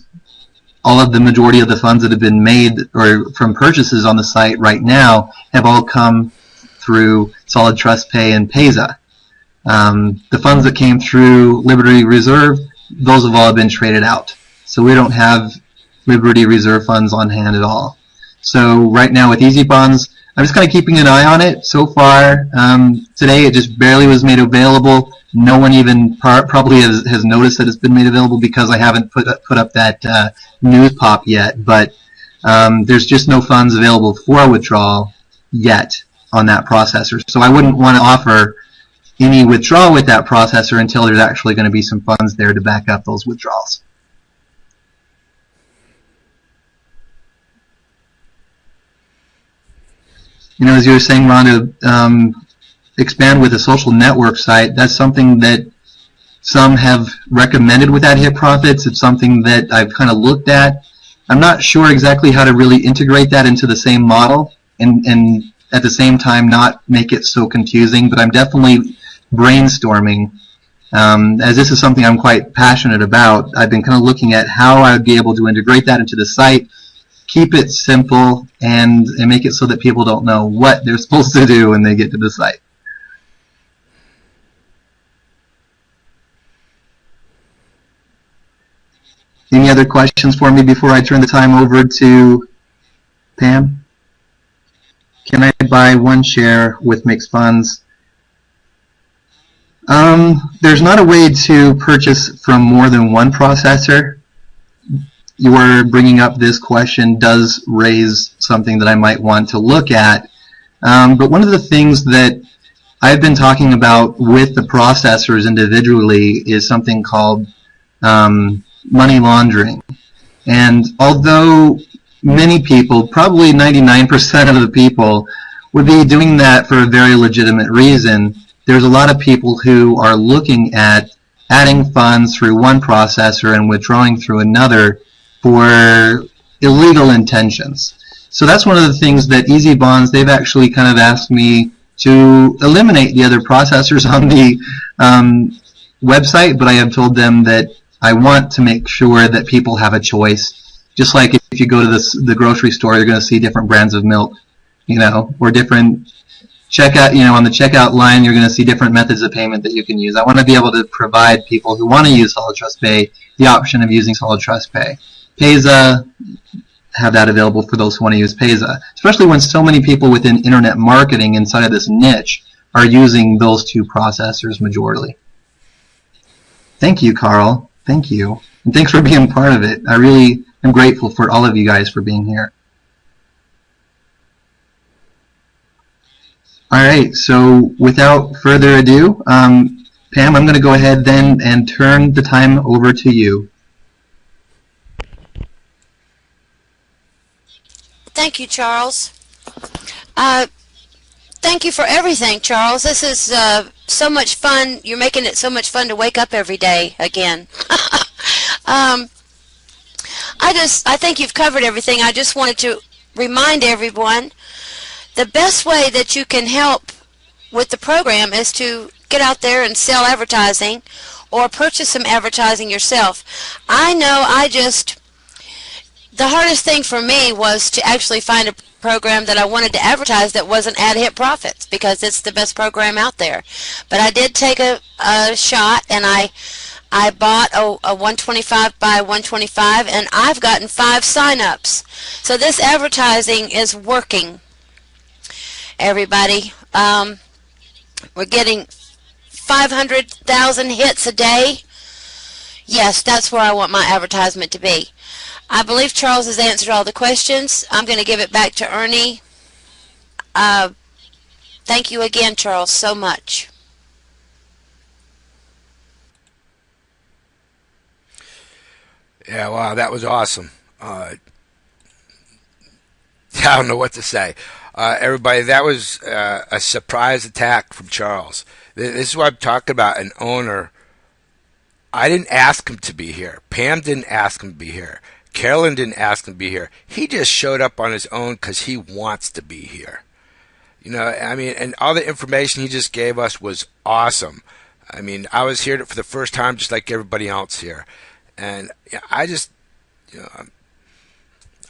C: all of the majority of the funds that have been made or from purchases on the site right now have all come through Solid Trust Pay and Payza. The funds that came through Liberty Reserve, those have all been traded out. So we don't have Liberty Reserve funds on hand at all. So right now with Easy Bonds, I'm just kind of keeping an eye on it so far. Today it just barely was made available. No one even probably has noticed that it's been made available because I haven't put up that news pop yet. But there's just no funds available for withdrawal yet on that processor. So I wouldn't want to offer any withdrawal with that processor until there's actually going to be some funds there to back up those withdrawals. You know, as you were saying, Rhonda, expand with a social network site. That's something that some have recommended with that hit profits. It's something that I've kind of looked at. I'm not sure exactly how to really integrate that into the same model and at the same time not make it so confusing, but I'm definitely brainstorming. As this is something I'm quite passionate about, I've been kind of looking at how I would be able to integrate that into the site, keep it simple, and make it so that people don't know what they're supposed to do when they get to the site. Any other questions for me before I turn the time over to Pam? Can I buy one share with mixed funds? There's not a way to purchase from more than one processor. Your bringing up this question does raise something that I might want to look at. But one of the things that I've been talking about with the processors individually is something called money laundering. And although many people, probably 99% of the people, would be doing that for a very legitimate reason, there's a lot of people who are looking at adding funds through one processor and withdrawing through another for illegal intentions. So that's one of the things that Easy Bonds, they've actually kind of asked me to eliminate the other processors on the website, but I have told them that I want to make sure that people have a choice. Just like if you go to the grocery store, you're going to see different brands of milk, you know, or different checkout, you know, on the checkout line, you're going to see different methods of payment that you can use. I want to be able to provide people who want to use Solid Trust Pay the option of using Solid Trust Pay. Payza, have that available for those who want to use Payza, especially when so many people within internet marketing inside of this niche are using those two processors majorly. Thank you, Carl. Thank you. And thanks for being part of it. I really am grateful for all of you guys for being here. All right, so without further ado, Pam, I'm going to go ahead then and turn the time over to you.
B: Thank you, Charles. Thank you for everything, Charles. This is so much fun. You're making it so much fun to wake up every day again. I think you've covered everything. I just wanted to remind everyone the best way that you can help with the program is to get out there and sell advertising or purchase some advertising yourself. I know the hardest thing for me was to actually find a program that I wanted to advertise that wasn't ad hit profits, because it's the best program out there. But I did take a shot, and I bought a 125 by 125, and I've gotten 5 sign-ups. So this advertising is working, everybody. We're getting 500,000 hits a day. Yes, that's where I want my advertisement to be. I believe Charles has answered all the questions. I'm going to give it back to Ernie. Thank you again, Charles, so much.
A: Yeah, wow, that was awesome. I don't know what to say. Everybody, that was a surprise attack from Charles. This is what I'm talking about, an owner. I didn't ask him to be here. Pam didn't ask him to be here. Carolyn didn't ask him to be here. He just showed up on his own because he wants to be here. You know, I mean, and all the information he just gave us was awesome. I mean, I was here for the first time just like everybody else here. And I just, you know,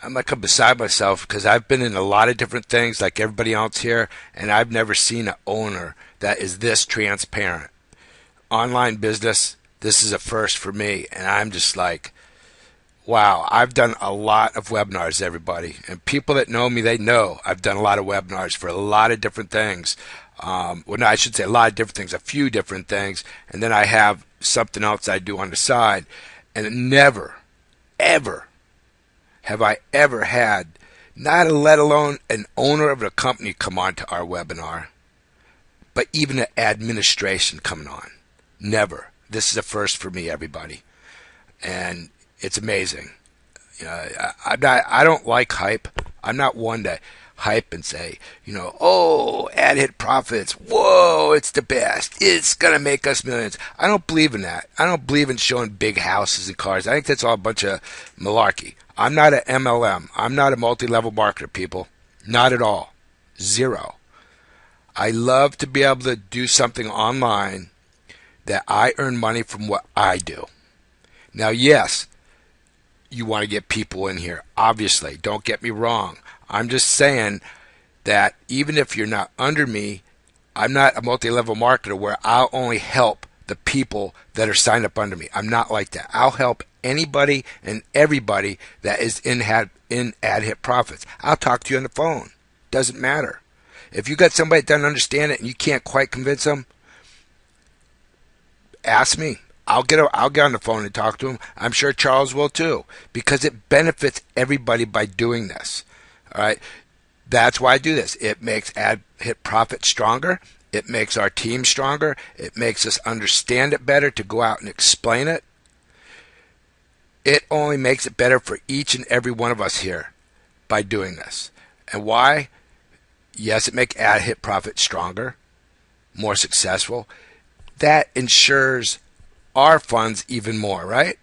A: I'm like beside myself because I've been in a lot of different things like everybody else here, and I've never seen an owner that is this transparent. Online business, this is a first for me, and I'm just like, Wow, I've done a lot of webinars, everybody. And people that know me, they know I've done a lot of webinars for a lot of different things. Well, no, I should say a lot of different things, a few different things. And then I have something else I do on the side. And never, ever have I ever had, not let alone an owner of a company come on to our webinar, but even an administration coming on. Never. This is a first for me, everybody. And it's amazing. I don't like hype. I'm not one to hype and say, oh, ad hit profits. Whoa, it's the best. It's going to make us millions. I don't believe in that. I don't believe in showing big houses and cars. I think that's all a bunch of malarkey. I'm not an MLM. I'm not a multi-level marketer, people. Not at all. Zero. I love to be able to do something online that I earn money from what I do. Now, yes, you want to get people in here. Obviously, don't get me wrong. I'm just saying that even if you're not under me, I'm not a multi-level marketer where I'll only help the people that are signed up under me. I'm not like that. I'll help anybody and everybody that is in ad hit profits. I'll talk to you on the phone. Doesn't matter. If you got somebody that doesn't understand it and you can't quite convince them, ask me. I'll get on the phone and talk to him. I'm sure Charles will too, because it benefits everybody by doing this. All right, that's why I do this. It makes ad hit profit stronger. It makes our team stronger. It makes us understand it better to go out and explain it. It only makes it better for each and every one of us here by doing this. And why? Yes, it makes ad hit profit stronger, more successful. That ensures our funds even more, right?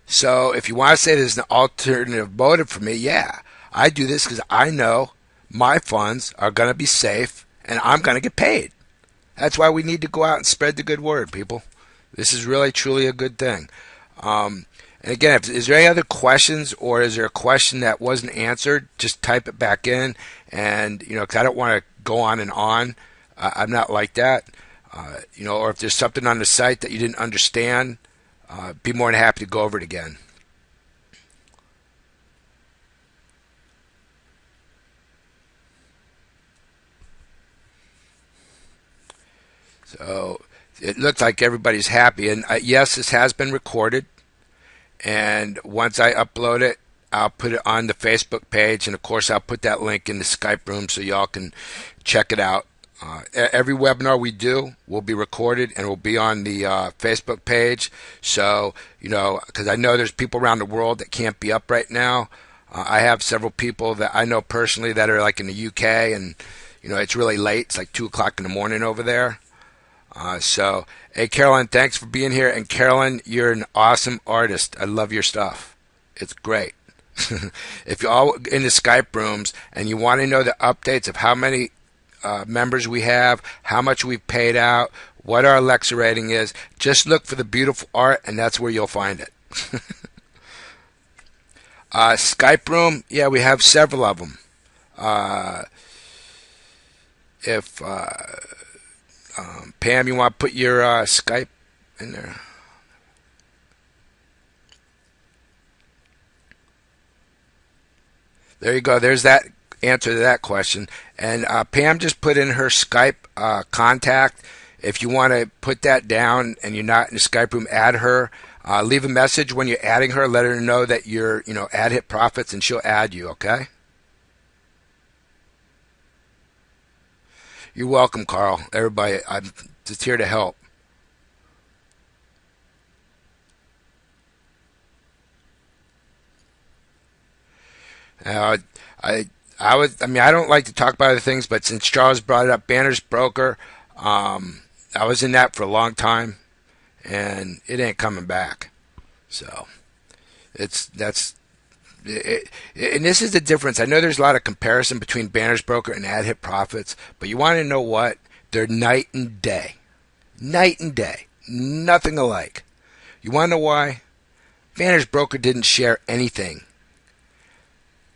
A: So if you want to say there's an alternative motive for me, yeah, I do this because I know my funds are going to be safe and I'm going to get paid. That's why we need to go out and spread the good word, people. This is really, truly a good thing. And again, is there any other questions, or is there a question that wasn't answered? Just type it back in, and because I don't want to go on and on. I'm not like that. Or if there's something on the site that you didn't understand, be more than happy to go over it again. So it looks like everybody's happy. And yes, this has been recorded. And once I upload it, I'll put it on the Facebook page. And, of course, I'll put that link in the Skype room so y'all can check it out. Every webinar we do will be recorded and will be on the Facebook page. So, because I know there's people around the world that can't be up right now. I have several people that I know personally that are like in the UK, and, it's really late. It's like 2 o'clock in the morning over there. So, hey, Carolyn, thanks for being here. And, Carolyn, you're an awesome artist. I love your stuff. It's great. If you're all in the Skype rooms and you want to know the updates of how many members we have, how much we've paid out, what our Alexa rating is, just look for the beautiful art, and that's where you'll find it. Skype room, yeah, we have several of them. If Pam, you want to put your Skype in there? There you go. There's that answer to that question. And Pam just put in her Skype contact. If you want to put that down and you're not in the Skype room, add her. Leave a message when you're adding her. Let her know that you're, ad hit profits, and she'll add you, okay? You're welcome, Carl. Everybody, I'm just here to help. I don't like to talk about other things, but since Charles brought it up, Banner's Broker, I was in that for a long time, and it ain't coming back. So and this is the difference. I know there's a lot of comparison between Banner's Broker and Ad Hit Profits, but you want to know what? They're night and day. Night and day. Nothing alike. You want to know why? Banner's Broker didn't share anything.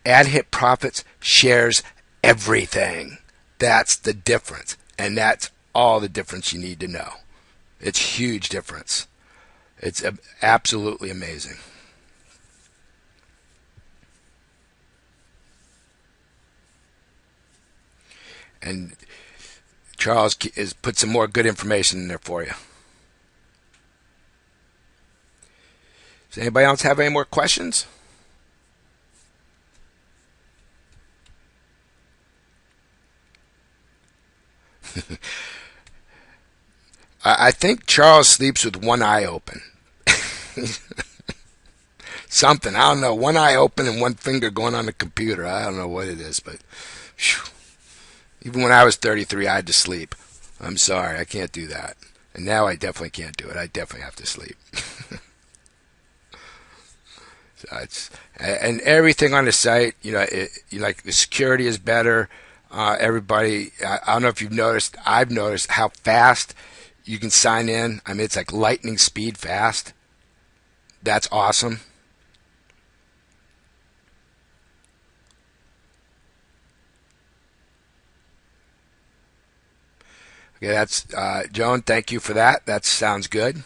A: Ad Hit Profits shares everything. That's the difference. And that's all the difference you need to know. It's a huge difference. It's absolutely amazing. And Charles is put some more good information in there for you. Does anybody else have any more questions? I think Charles sleeps with one eye open. Something. I don't know. One eye open and one finger going on the computer. I don't know what it is, but whew. Even when I was 33, I had to sleep. I'm sorry. I can't do that. And now I definitely can't do it. I definitely have to sleep. And everything on the site, like the security is better. Everybody, I don't know if you've noticed, I've noticed how fast you can sign in. I mean, it's like lightning speed fast. That's awesome. Okay, that's Joan. Thank you for that. That sounds good.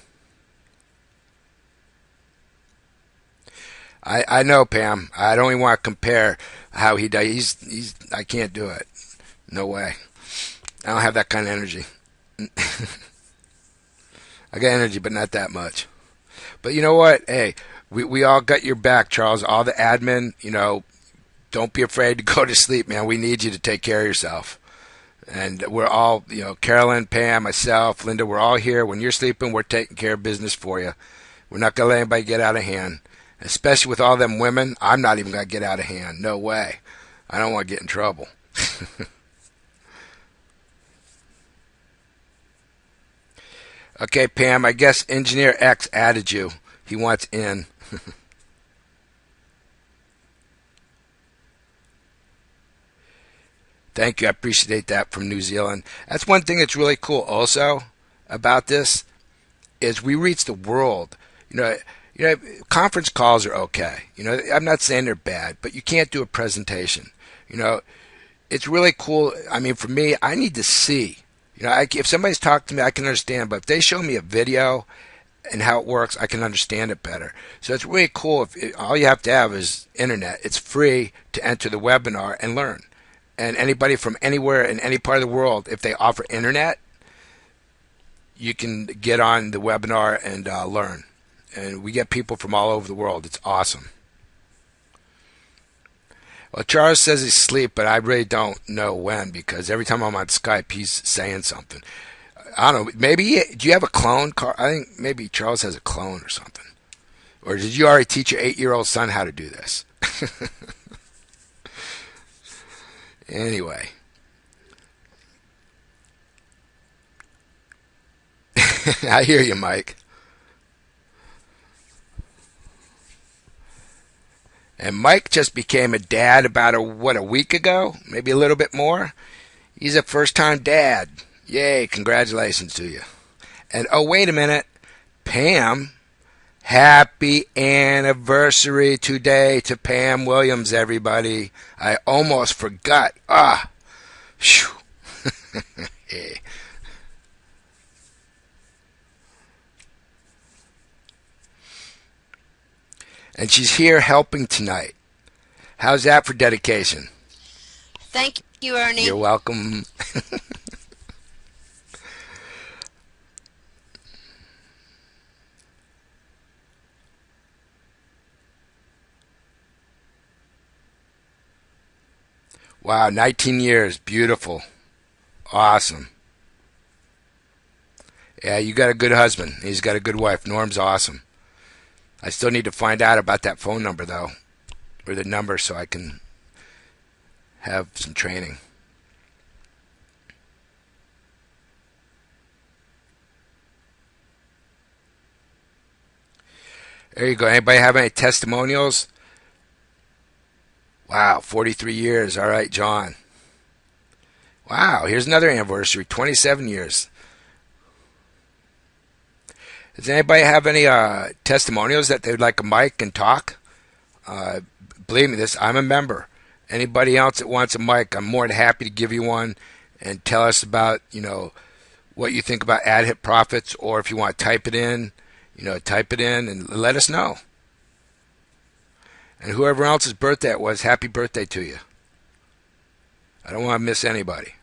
A: I know, Pam. I don't even want to compare how he does. I can't do it. No way. I don't have that kind of energy. I got energy, but not that much. But you know what? Hey, we all got your back, Charles. All the admin, don't be afraid to go to sleep, man. We need you to take care of yourself. And we're all, Carolyn, Pam, myself, Linda, we're all here. When you're sleeping, we're taking care of business for you. We're not going to let anybody get out of hand. Especially with all them women, I'm not even going to get out of hand. No way. I don't want to get in trouble. Okay, Pam, I guess Engineer X added you. He wants in. Thank you. I appreciate that from New Zealand. That's one thing that's really cool also about this is we reach the world. Conference calls are okay. I'm not saying they're bad, but you can't do a presentation. It's really cool. I mean, for me, I need to see. If somebody's talking to me, I can understand. But if they show me a video and how it works, I can understand it better. So it's really cool. All you have to have is internet. It's free to enter the webinar and learn. And anybody from anywhere in any part of the world, if they offer internet, you can get on the webinar and learn. And we get people from all over the world. It's awesome. Well, Charles says he's asleep, but I really don't know when because every time I'm on Skype, he's saying something. I don't know. Maybe, do you have a clone? I think maybe Charles has a clone or something. Or did you already teach your 8-year-old son how to do this? Anyway. I hear you, Mike. And Mike just became a dad about a week ago? Maybe a little bit more? He's a first-time dad. Yay, congratulations to you. And oh, wait a minute. Pam, happy anniversary today to Pam Williams, everybody. I almost forgot. Phew. Hey. And she's here helping tonight. How's that for dedication?
B: Thank you, Ernie.
A: You're welcome. Wow, 19 years. Beautiful. Awesome. Yeah, you got a good husband. He's got a good wife. Norm's awesome. I still need to find out about that phone number, though, or the number, so I can have some training. There you go. Anybody have any testimonials? Wow, 43 years. All right, John. Wow, here's another anniversary, 27 years. Does anybody have any testimonials that they'd like a mic and talk? Believe me, I'm a member. Anybody else that wants a mic, I'm more than happy to give you one and tell us about, what you think about ad hit profits, or if you want to type it in and let us know. And whoever else's birthday it was, happy birthday to you. I don't want to miss anybody.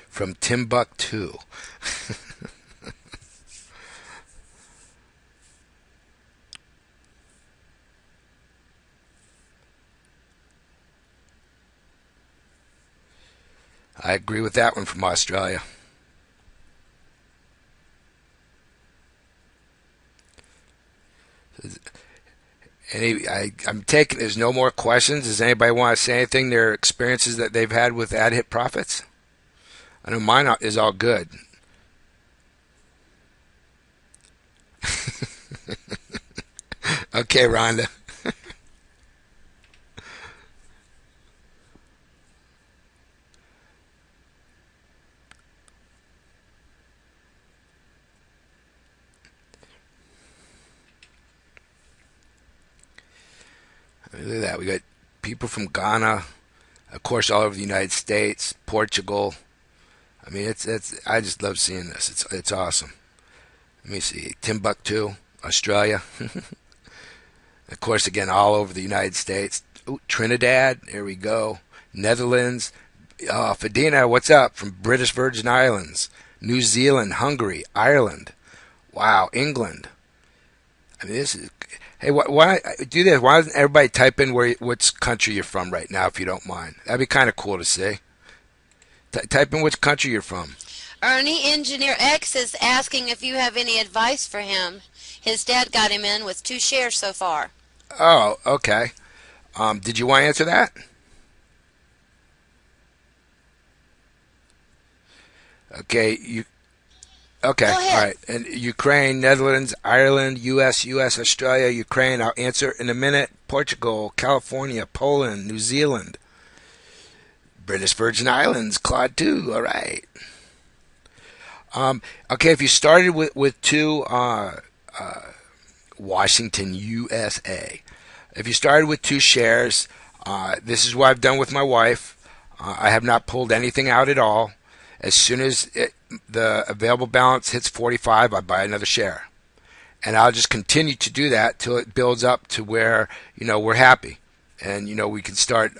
A: from Timbuktu. I agree with that one from Australia. I'm taking. There's no more questions. Does anybody want to say anything? Their experiences that they've had with ad hit profits? I know mine is all good. Okay, Rhonda. Look at that. We got people from Ghana, of course, all over the United States, Portugal. I mean, it's. I just love seeing this. It's awesome. Let me see. Timbuktu, Australia. Of course, again, all over the United States. Ooh, Trinidad. There we go. Netherlands. Fadina, what's up? From British Virgin Islands, New Zealand, Hungary, Ireland. Wow, England. I mean, this is. Hey, why do this? Why doesn't everybody type in which country you're from right now, if you don't mind? That'd be kind of cool to see. Type in which country you're from.
B: Ernie Engineer X is asking if you have any advice for him. His dad got him in with 2 shares so far.
A: Oh, okay. Did you want to answer that? Okay, okay,
B: Go
A: all
B: ahead.
A: right. And Ukraine, Netherlands, Ireland, U.S., Australia, Ukraine. I'll answer in a minute. Portugal, California, Poland, New Zealand, British Virgin Islands, Claude too. All right. Okay, if you started with 2, Washington, USA. If you started with 2 shares, this is what I've done with my wife. I have not pulled anything out at all. As soon as the available balance hits 45, I buy another share. And I'll just continue to do that till it builds up to where, we're happy. And, we can start,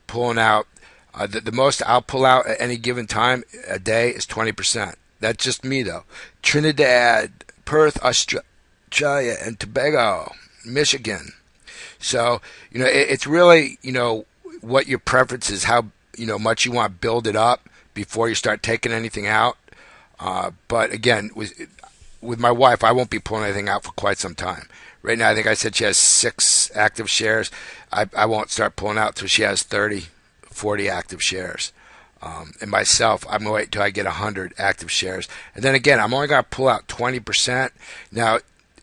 A: pulling out. The most I'll pull out at any given time a day is 20%. That's just me, though. Trinidad, Perth, Australia, and Tobago, Michigan. So, it's really, what your preference is, how, much you want to build it up before you start taking anything out. But again, with my wife, I won't be pulling anything out for quite some time. Right now, I think I said she has 6 active shares. I won't start pulling out till she has 30, 40 active shares. And myself, I'm going to wait until I get 100 active shares. And then again, I'm only going to pull out 20%. Now,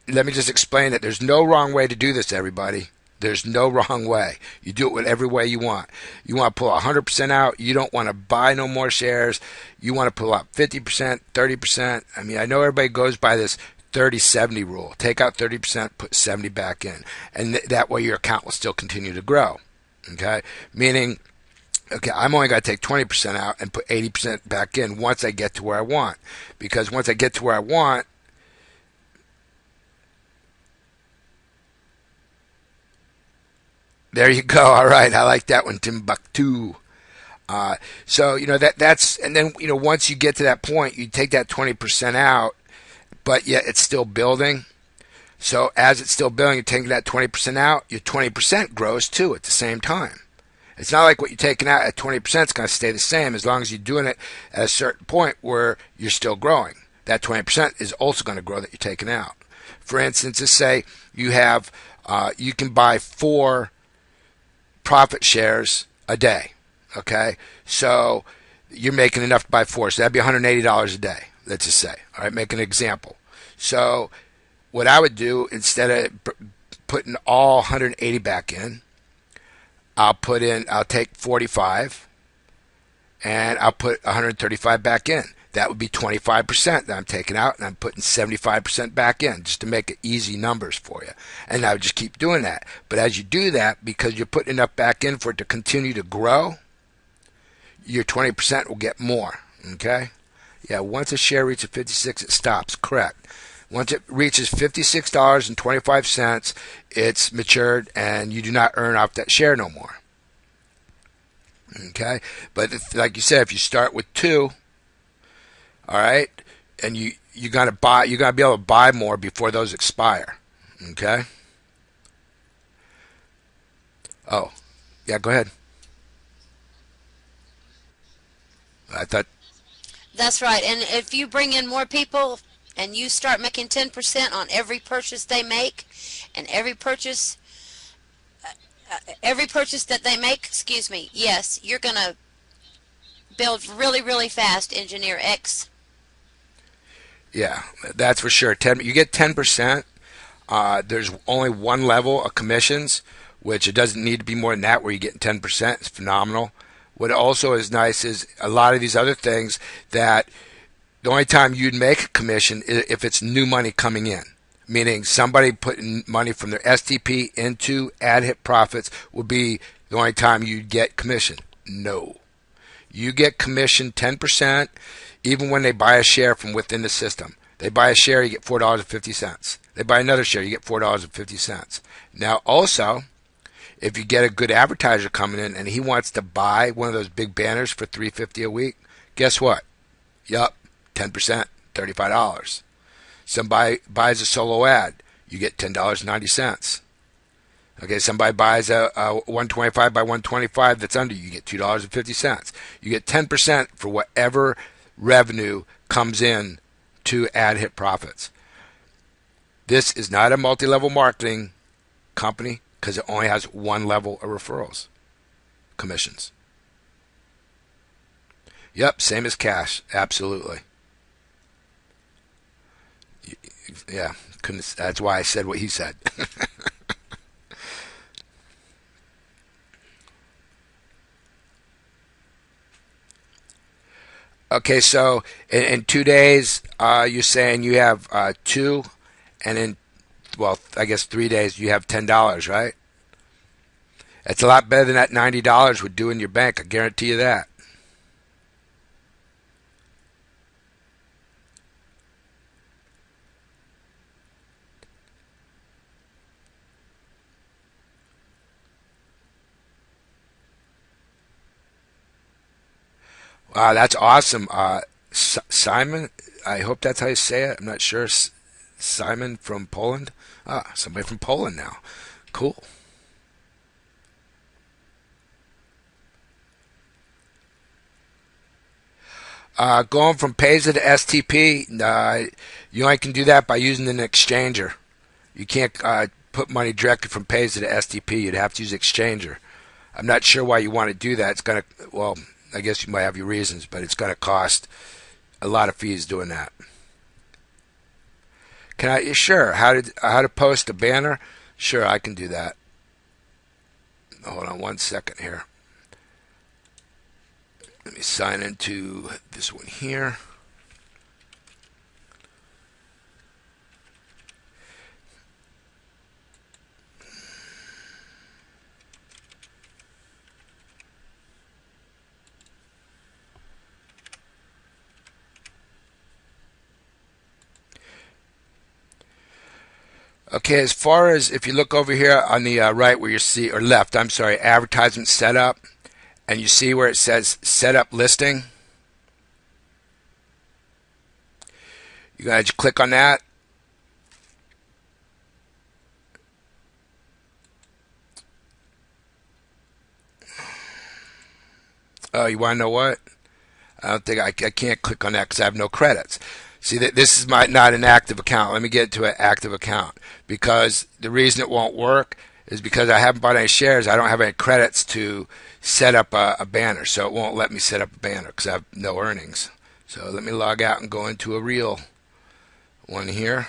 A: let me just explain that there's no wrong way to do this, everybody. There's no wrong way. You do it with every way you want. You want to pull 100% out. You don't want to buy no more shares. You want to pull out 50%, 30%. I mean, I know everybody goes by this 30-70 rule. Take out 30%, put 70 back in. And that way your account will still continue to grow. Okay? Meaning, okay, I'm only going to take 20% out and put 80% back in once I get to where I want. Because once I get to where I want, there you go. All right, I like that one, Timbuktu. So that's, and then once you get to that point, you take that 20% out, but yet it's still building. So as it's still building, you're taking that 20% out. Your 20% grows too at the same time. It's not like what you're taking out at 20% is going to stay the same as long as you're doing it at a certain point where you're still growing. That 20% is also going to grow that you're taking out. For instance, let's say you have, you can buy 4 profit shares a day. Okay, so you're making enough to buy 4, so that'd be $180 a day. Let's just say. All right, make an example. So what I would do, instead of putting all 180 back in, I'll take 45 and I'll put 135 back in. That would be 25% that I'm taking out, and I'm putting 75% back in just to make it easy numbers for you. And I would just keep doing that. But as you do that, because you're putting enough back in for it to continue to grow, your 20% will get more. Okay? Yeah, once a share reaches 56, it stops. Correct. Once it reaches $56.25, it's matured and you do not earn off that share no more. Okay, but like you said, if you start with 2, all right, and you gotta buy, you gotta be able to buy more before those expire. Okay. Oh, yeah. Go ahead. I thought.
B: That's right. And if you bring in more people and you start making 10% on every purchase they make, and every purchase that they make, excuse me, yes, you're going to build really, really fast Engineer X.
A: Yeah, that's for sure. You get 10%. There's only one level of commissions, which it doesn't need to be more than that, where you get 10%. It's phenomenal. What also is nice is a lot of these other things that the only time you'd make a commission is if it's new money coming in. Meaning somebody putting money from their STP into ad hit profits would be the only time you'd get commission. No. You get commission 10% even when they buy a share from within the system. They buy a share, you get $4.50. They buy another share, you get $4.50. Now, also, if you get a good advertiser coming in and he wants to buy one of those big banners for $3.50 a week, guess what? Yup, 10%, $35. Somebody buys a solo ad, you get $10.90. Okay, somebody buys a 125 by 125 that's under, you get $2.50. You get 10% for whatever revenue comes in to ad hit profits. This is not a multi-level marketing company because it only has one level of referrals, commissions. Yep, same as cash, absolutely. Yeah, couldn't. That's why I said what he said. Okay, so in 2 days, you're saying you have 2, and in, well, I guess 3 days you have $10, right? That's a lot better than that $90 would do in your bank. I guarantee you that. Wow, that's awesome. Simon, I hope that's how you say it. I'm not sure. Simon from Poland. Ah, somebody from Poland now. Cool. Going from Payza to STP, you only can do that by using an exchanger. You can't put money directly from Payza to STP. You'd have to use exchanger. I'm not sure why you want to do that. It's gonna, well, I guess you might have your reasons, but it's gonna cost a lot of fees doing that. Can I? Sure. How to post a banner? Sure, I can do that. Hold on 1 second here. Let me sign into this one here. Okay, as far as if you look over here on the right where you see, or left, I'm sorry, advertisement setup, and you see where it says setup listing, you gotta click on that. Oh, you want to know what? I don't think I can't click on that because I have no credits. See that this is not an active account. Let me get to an active account because the reason it won't work is because I haven't bought any shares. I don't have any credits to set up a banner, so it won't let me set up a banner because I have no earnings. So let me log out and go into a real one here.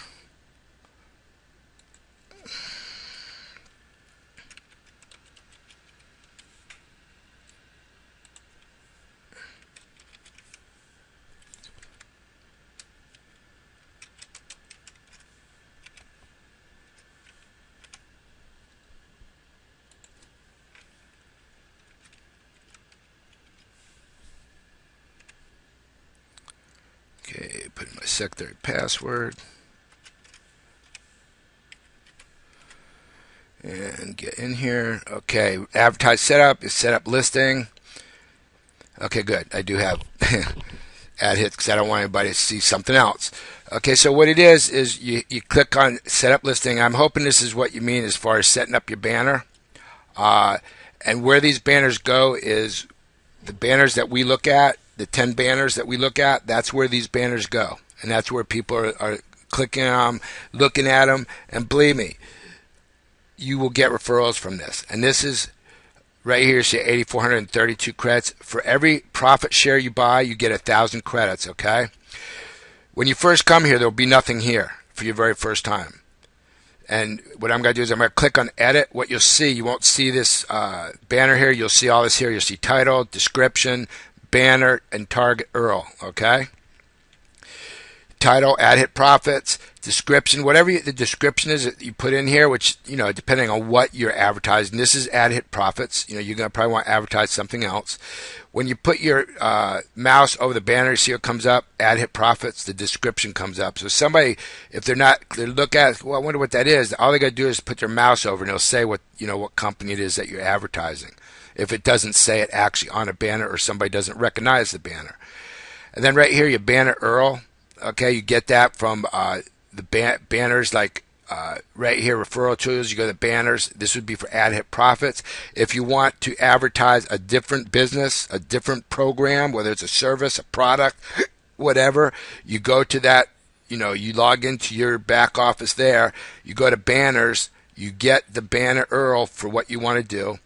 A: Okay, put in my secondary password and get in here. Okay, advertise setup is setup listing. Okay, good. I do have ad hits because I don't want anybody to see something else. Okay, so what it is you click on set up listing. I'm hoping this is what you mean as far as setting up your banner. Uh, and where these banners go is the banners that we look at, the 10 banners that we look at, that's where these banners go. And that's where people are clicking on them, looking at them. And believe me, you will get referrals from this. And this is right here, say 8,432 credits. For every profit share you buy, you get 1,000 credits, okay? When you first come here, there'll be nothing here for your very first time. And what I'm going to do is I'm going to click on edit. What you'll see, you won't see this banner here. You'll see all this here. You'll see title, description, banner, and target URL, okay? Title, ad hit profits, description, whatever the description is that you put in here, which, depending on what you're advertising. This is ad hit profits. You're going to probably want to advertise something else. When you put your mouse over the banner, you see what comes up, ad hit profits, the description comes up. So somebody, if they look at, well, I wonder what that is, all they got to do is put their mouse over and it'll say what company it is that you're advertising. If it doesn't say it actually on a banner or somebody doesn't recognize the banner. And then right here, your banner URL. Okay, you get that from the banners like right here, referral tools. You go to banners. This would be for ad hit profits. If you want to advertise a different business, a different program, whether it's a service, a product, whatever, you go to that. You log into your back office there. You go to banners. You get the banner URL for what you want to do.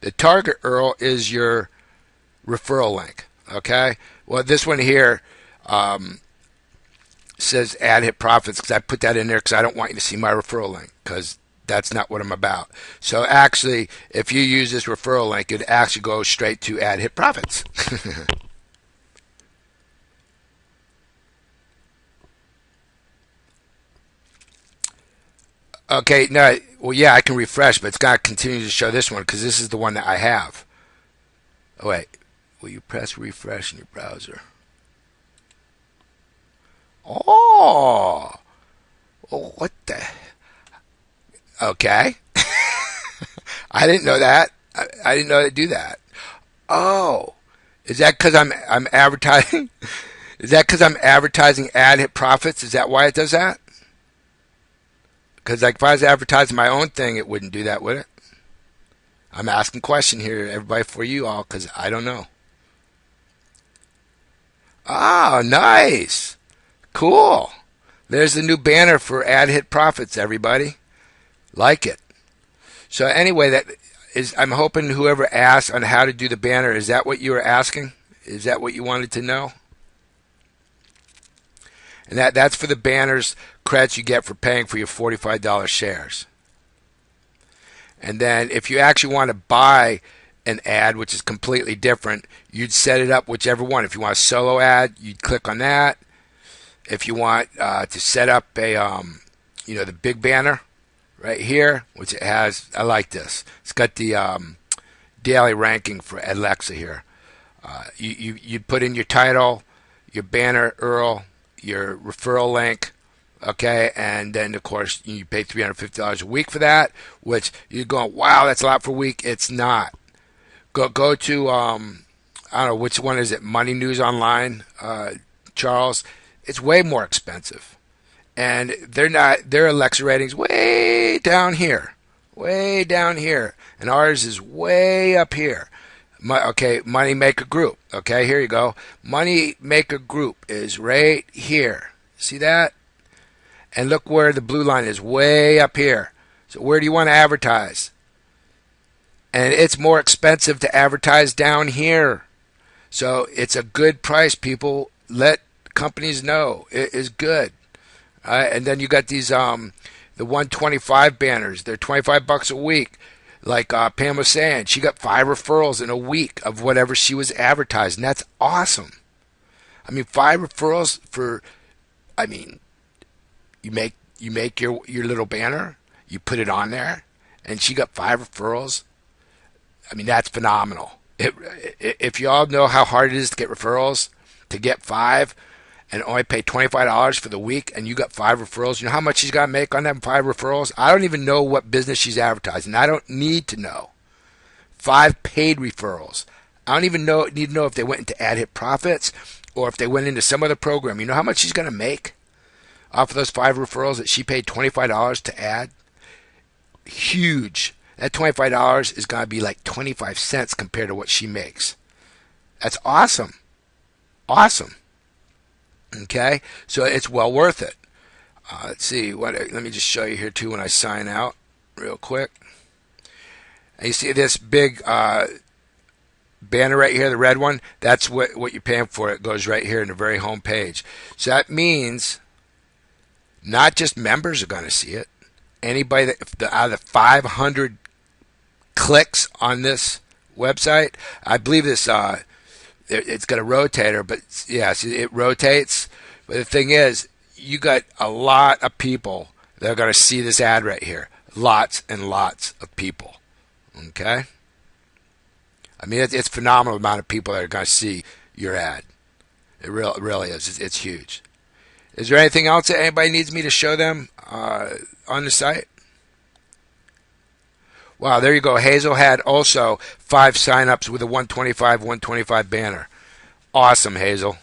A: The target URL is your referral link. Okay. Well, this one here. Says ad hit profits because I put that in there because I don't want you to see my referral link because that's not what I'm about. So actually, if you use this referral link, it actually goes straight to ad hit profits. Okay, no, well, yeah, I can refresh, but it's got to continue to show this one because this is the one that I have. Oh, wait, will you press refresh in your browser? Oh, what the? Okay. I didn't know that. I didn't know to do that. Oh, is that because I'm advertising? Is that because I'm advertising ad hit profits? Is that why it does that? Because like if I was advertising my own thing, it wouldn't do that, would it? I'm asking a question here, everybody, for you all, because I don't know. Oh, nice. Cool. There's the new banner for ad hit profits, everybody. Like it. So anyway, that is, I'm hoping whoever asked on how to do the banner, is that what you were asking? Is that what you wanted to know? And that's for the banners credits you get for paying for your $45 shares. And then if you actually want to buy an ad, which is completely different, you'd set it up whichever one. If you want a solo ad, you'd click on that. If you want to set up a, the big banner right here, which it has, I like this. It's got the daily ranking for Alexa here. You put in your title, your banner URL, your referral link, okay, and then of course you pay $350 a week for that. Which you're going, wow, that's a lot for a week. It's not. Go to I don't know which one is it, Money News Online, Charles. It's way more expensive, and their Alexa ratings way down here, and ours is way up here. Okay, Money Maker Group. Okay, here you go. Money Maker Group is right here. See that? And look where the blue line is, way up here. So where do you want to advertise? And it's more expensive to advertise down here. So it's a good price, people. Let companies know it is good. And then you got these the 125 banners. They're $25 a week. Like Pam was saying, she got 5 referrals in a week of whatever she was advertising. That's awesome. I mean, 5 referrals for, I mean, you make your little banner, you put it on there, and she got 5 referrals. I mean, that's phenomenal. If you all know how hard it is to get referrals, to get 5 and only pay $25 for the week, and you got 5 referrals, you know how much she's got to make on them 5 referrals? I don't even know what business she's advertising. I don't need to know. 5 paid referrals. I don't even need to know if they went into ad hit profits or if they went into some other program. You know how much she's going to make off of those 5 referrals that she paid $25 to add? Huge. That $25 is going to be like 25 cents compared to what she makes. That's awesome. Awesome. Okay? So it's well worth it. Let's see. Let me just show you here too when I sign out real quick. And you see this big banner right here, the red one? That's what you're paying for. It goes right here in the very home page. So that means not just members are going to see it. Anybody out of the 500 clicks on this website, I believe this it's got a rotator, but yes, it rotates. But the thing is, you got a lot of people that are going to see this ad right here. Lots and lots of people. Okay? I mean, it's a phenomenal amount of people that are going to see your ad. It really is. It's huge. Is there anything else that anybody needs me to show them on the site? Wow, there you go. Hazel had also 5 signups with a 125 banner. Awesome, Hazel.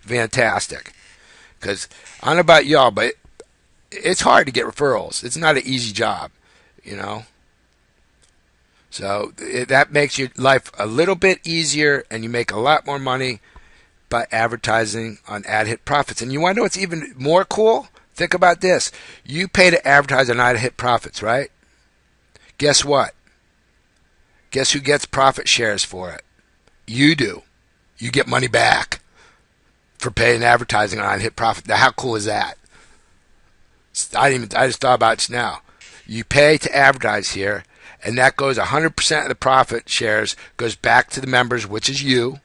A: Fantastic. Because I don't know about y'all, but it's hard to get referrals. It's not an easy job, you know. So that makes your life a little bit easier, and you make a lot more money by advertising on ad hit profits. And you want to know what's even more cool? Think about this. You pay to advertise on ad hit profits, right? Guess what? Guess who gets profit shares for it? You do. You get money back for paying advertising on ad hit profit. Now, how cool is that? I just thought about it now. You pay to advertise here, and that goes 100% of the profit shares goes back to the members, which is you.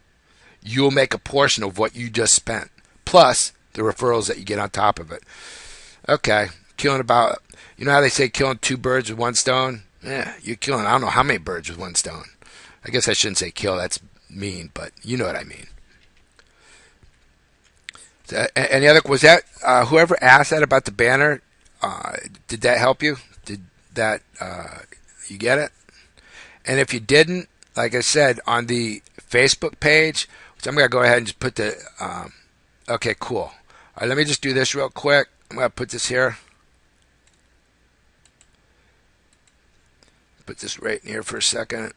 A: You'll make a portion of what you just spent, plus the referrals that you get on top of it. Okay, killing about, you know how they say killing 2 birds with 1 stone? Yeah, you're killing I don't know how many birds with 1 stone. I guess I shouldn't say kill, that's mean, but you know what I mean. Any other, was that, whoever asked that about the banner, did that help you? Did that, you get it? And if you didn't, like I said, on the Facebook page, which I'm going to go ahead and just put the, okay, cool. All right, let me just do this real quick. I'm going to put this here. Put this right in here for a second.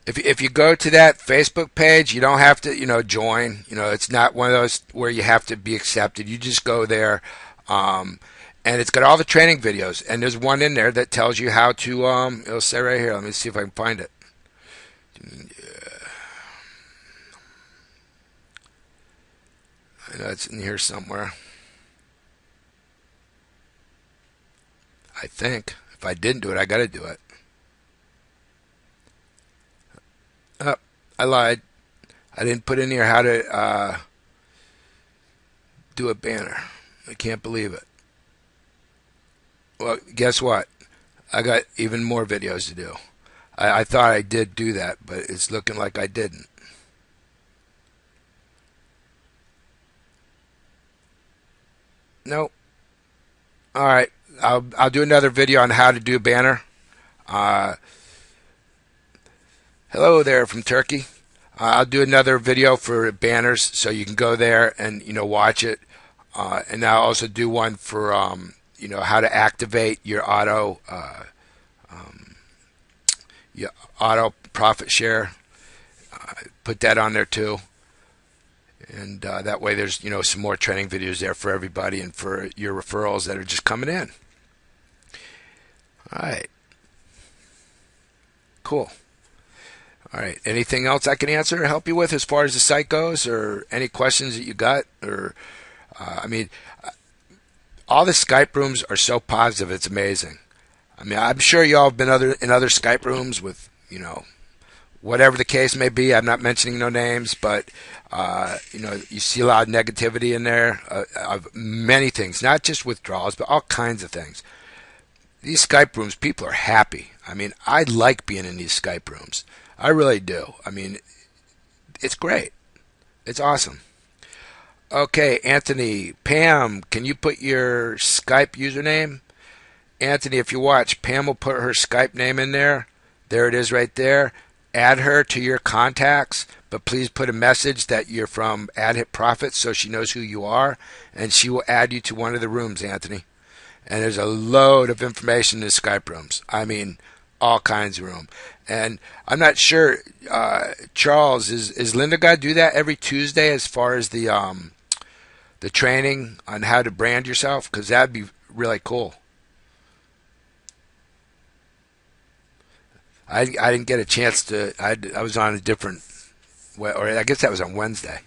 A: If you go to that Facebook page, you don't have to, join. It's not one of those where you have to be accepted. You just go there, and it's got all the training videos. And there's one in there that tells you how to. It'll say right here. Let me see if I can find it. I know it's in here somewhere. I think. If I didn't do it, I got to do it. Oh, I lied. I didn't put in here how to do a banner. I can't believe it. Well, guess what? I got even more videos to do. I thought I did do that, but it's looking like I didn't. Nope. All right. I'll do another video on how to do a banner. Hello there from Turkey. I'll do another video for banners so you can go there and watch it. And I'll also do one for how to activate your auto profit share. Put that on there too. And that way there's some more training videos there for everybody and for your referrals that are just coming in. All right. Cool. All right. Anything else I can answer or help you with as far as the site goes, or any questions that you got? Or, all the Skype rooms are so positive. It's amazing. I mean, I'm sure y'all have been in other Skype rooms with, whatever the case may be. I'm not mentioning no names, but, you see a lot of negativity in there of many things, not just withdrawals, but all kinds of things. These Skype rooms, people are happy. I mean, I like being in these Skype rooms. I really do. I mean, it's great. It's awesome. Okay, Anthony, Pam, can you put your Skype username? Anthony, if you watch, Pam will put her Skype name in there. There it is right there. Add her to your contacts, but please put a message that you're from Ad Hit Profits so she knows who you are, and she will add you to one of the rooms, Anthony. And there's a load of information in the Skype rooms. I mean, all kinds of room. And I'm not sure, Charles, is Linda going to do that every Tuesday as far as the training on how to brand yourself? Because that'd be really cool. I didn't get a chance to. I was on a different, or I guess that was on Wednesday.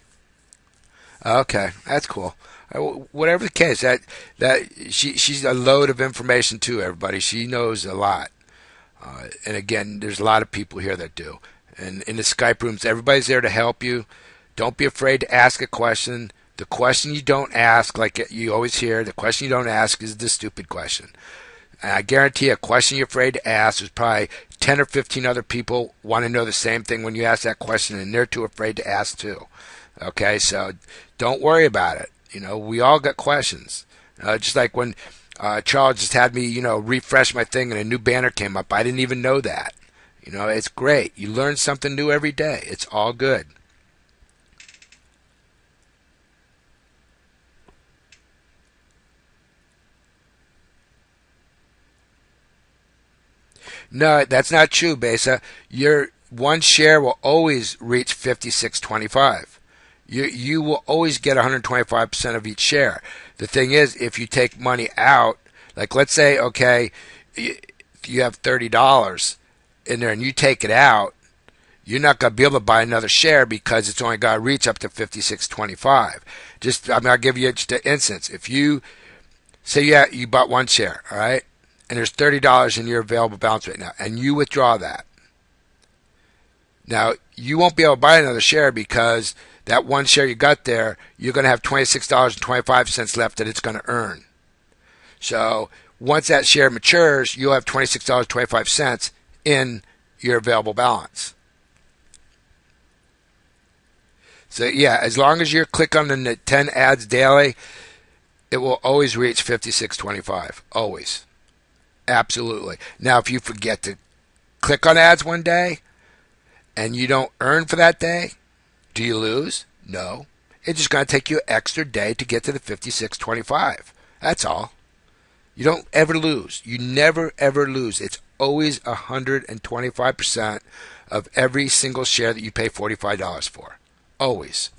A: Okay, that's cool. Whatever the case, that she's a load of information too. Everybody, she knows a lot. And again, there's a lot of people here that do. And in the Skype rooms, everybody's there to help you. Don't be afraid to ask a question. The question you don't ask, like you always hear, the question you don't ask is the stupid question. And I guarantee a question you're afraid to ask, there's probably 10 or 15 other people want to know the same thing when you ask that question, and they're too afraid to ask too. Okay, so don't worry about it. We all got questions. Just like when Charles just had me, refresh my thing and a new banner came up. I didn't even know that. It's great. You learn something new every day. It's all good. No, that's not true, Besa. Your one share will always reach 56.25. You will always get 125% of each share. The thing is, if you take money out, like let's say, okay, you have $30 in there and you take it out, you're not going to be able to buy another share because it's only got to reach up to 56.25. I'll give you just an instance. If you say you bought one share, all right, and there's $30 in your available balance right now, and you withdraw that. Now, you won't be able to buy another share because that one share you got there, you're going to have $26.25 left that it's going to earn. So once that share matures, you'll have $26.25 in your available balance. So yeah, as long as you click on the 10 ads daily, it will always reach 56.25. Always. Absolutely. Now, if you forget to click on ads one day and you don't earn for that day, do you lose? No. It's just going to take you an extra day to get to the 56.25. That's all. You don't ever lose. You never, ever lose. It's always 125% of every single share that you pay $45 for. Always.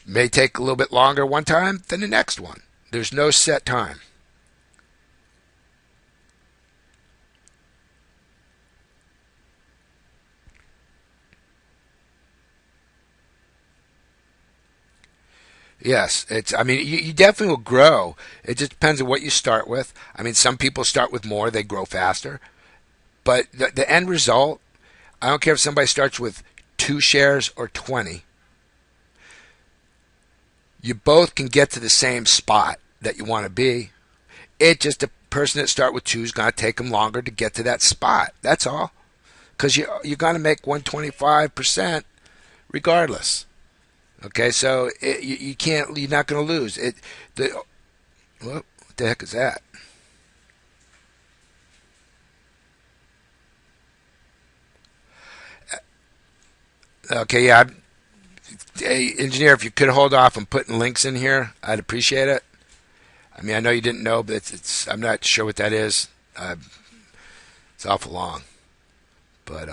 A: May take a little bit longer one time than the next one. There's no set time. Yes, you definitely will grow. It just depends on what you start with. I mean, some people start with more, they grow faster. But the end result, I don't care if somebody starts with 2 shares or 20. You both can get to the same spot that you want to be. It just, the person that start with 2 is going to take them longer to get to that spot. That's all. Because you're going to make 125% regardless. Okay, so you can't. You're not going to lose. What the heck is that? Okay, yeah. Hey, engineer, if you could hold off on putting links in here, I'd appreciate it. I mean, I know you didn't know, but it's I'm not sure what that is. It's awful long, but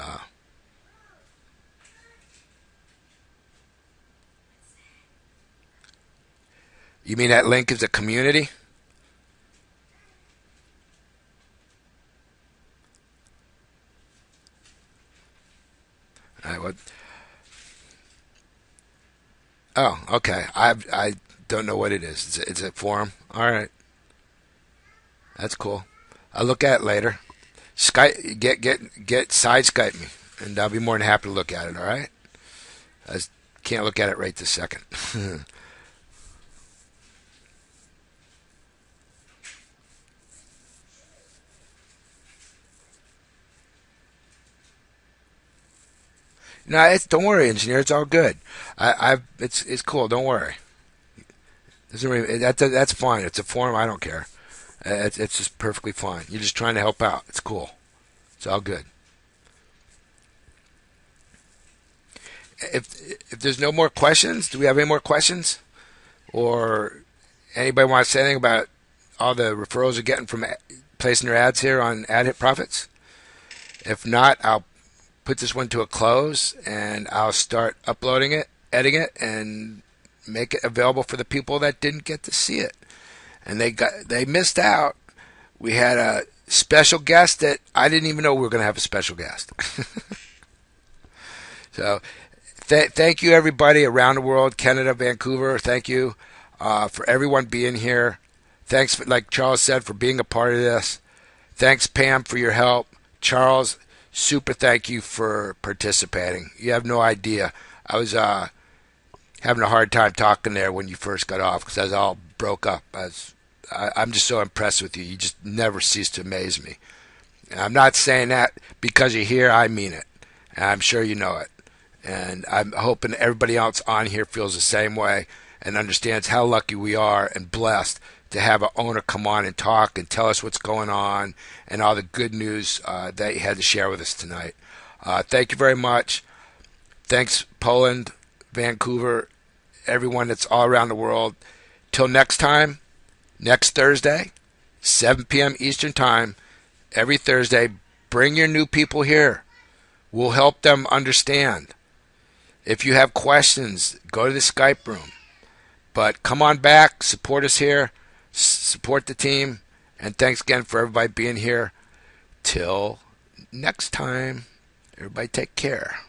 A: you mean that link is a community? All right, what? Oh, okay. I don't know what it is. It's a forum. All right, that's cool. I'll look at it later. Skype, get side Skype me, and I'll be more than happy to look at it. All right. I can't look at it right this second. No, don't worry, engineer. It's all good. It's cool. Don't worry. That's fine. It's a forum. I don't care. It's just perfectly fine. You're just trying to help out. It's cool. It's all good. If there's no more questions, do we have any more questions? Or anybody want to say anything about all the referrals you're getting from placing their ads here on Ad Hit Profits? If not, I'll put this one to a close and I'll start uploading it, editing it, and make it available for the people that didn't get to see it. And they missed out. We had a special guest that I didn't even know we were going to have a special guest. So thank you, everybody around the world, Canada, Vancouver. Thank you for everyone being here. Thanks, like Charles said, for being a part of this. Thanks, Pam, for your help. Charles, super thank you for participating. You have no idea. I was having a hard time talking there when you first got off because I was all broke up. I'm just so impressed with you. You just never cease to amaze me. And I'm not saying that because you're here. I mean it. And I'm sure you know it. And I'm hoping everybody else on here feels the same way and understands how lucky we are and blessed to have an owner come on and talk and tell us what's going on and all the good news that you had to share with us tonight. Thank you very much. Thanks, Poland, Vancouver, everyone that's all around the world. Till next time, next Thursday, 7 p.m. Eastern Time, every Thursday, bring your new people here. We'll help them understand. If you have questions, go to the Skype room. But come on back, support us here, support the team, and thanks again for everybody being here. Till next time, everybody take care.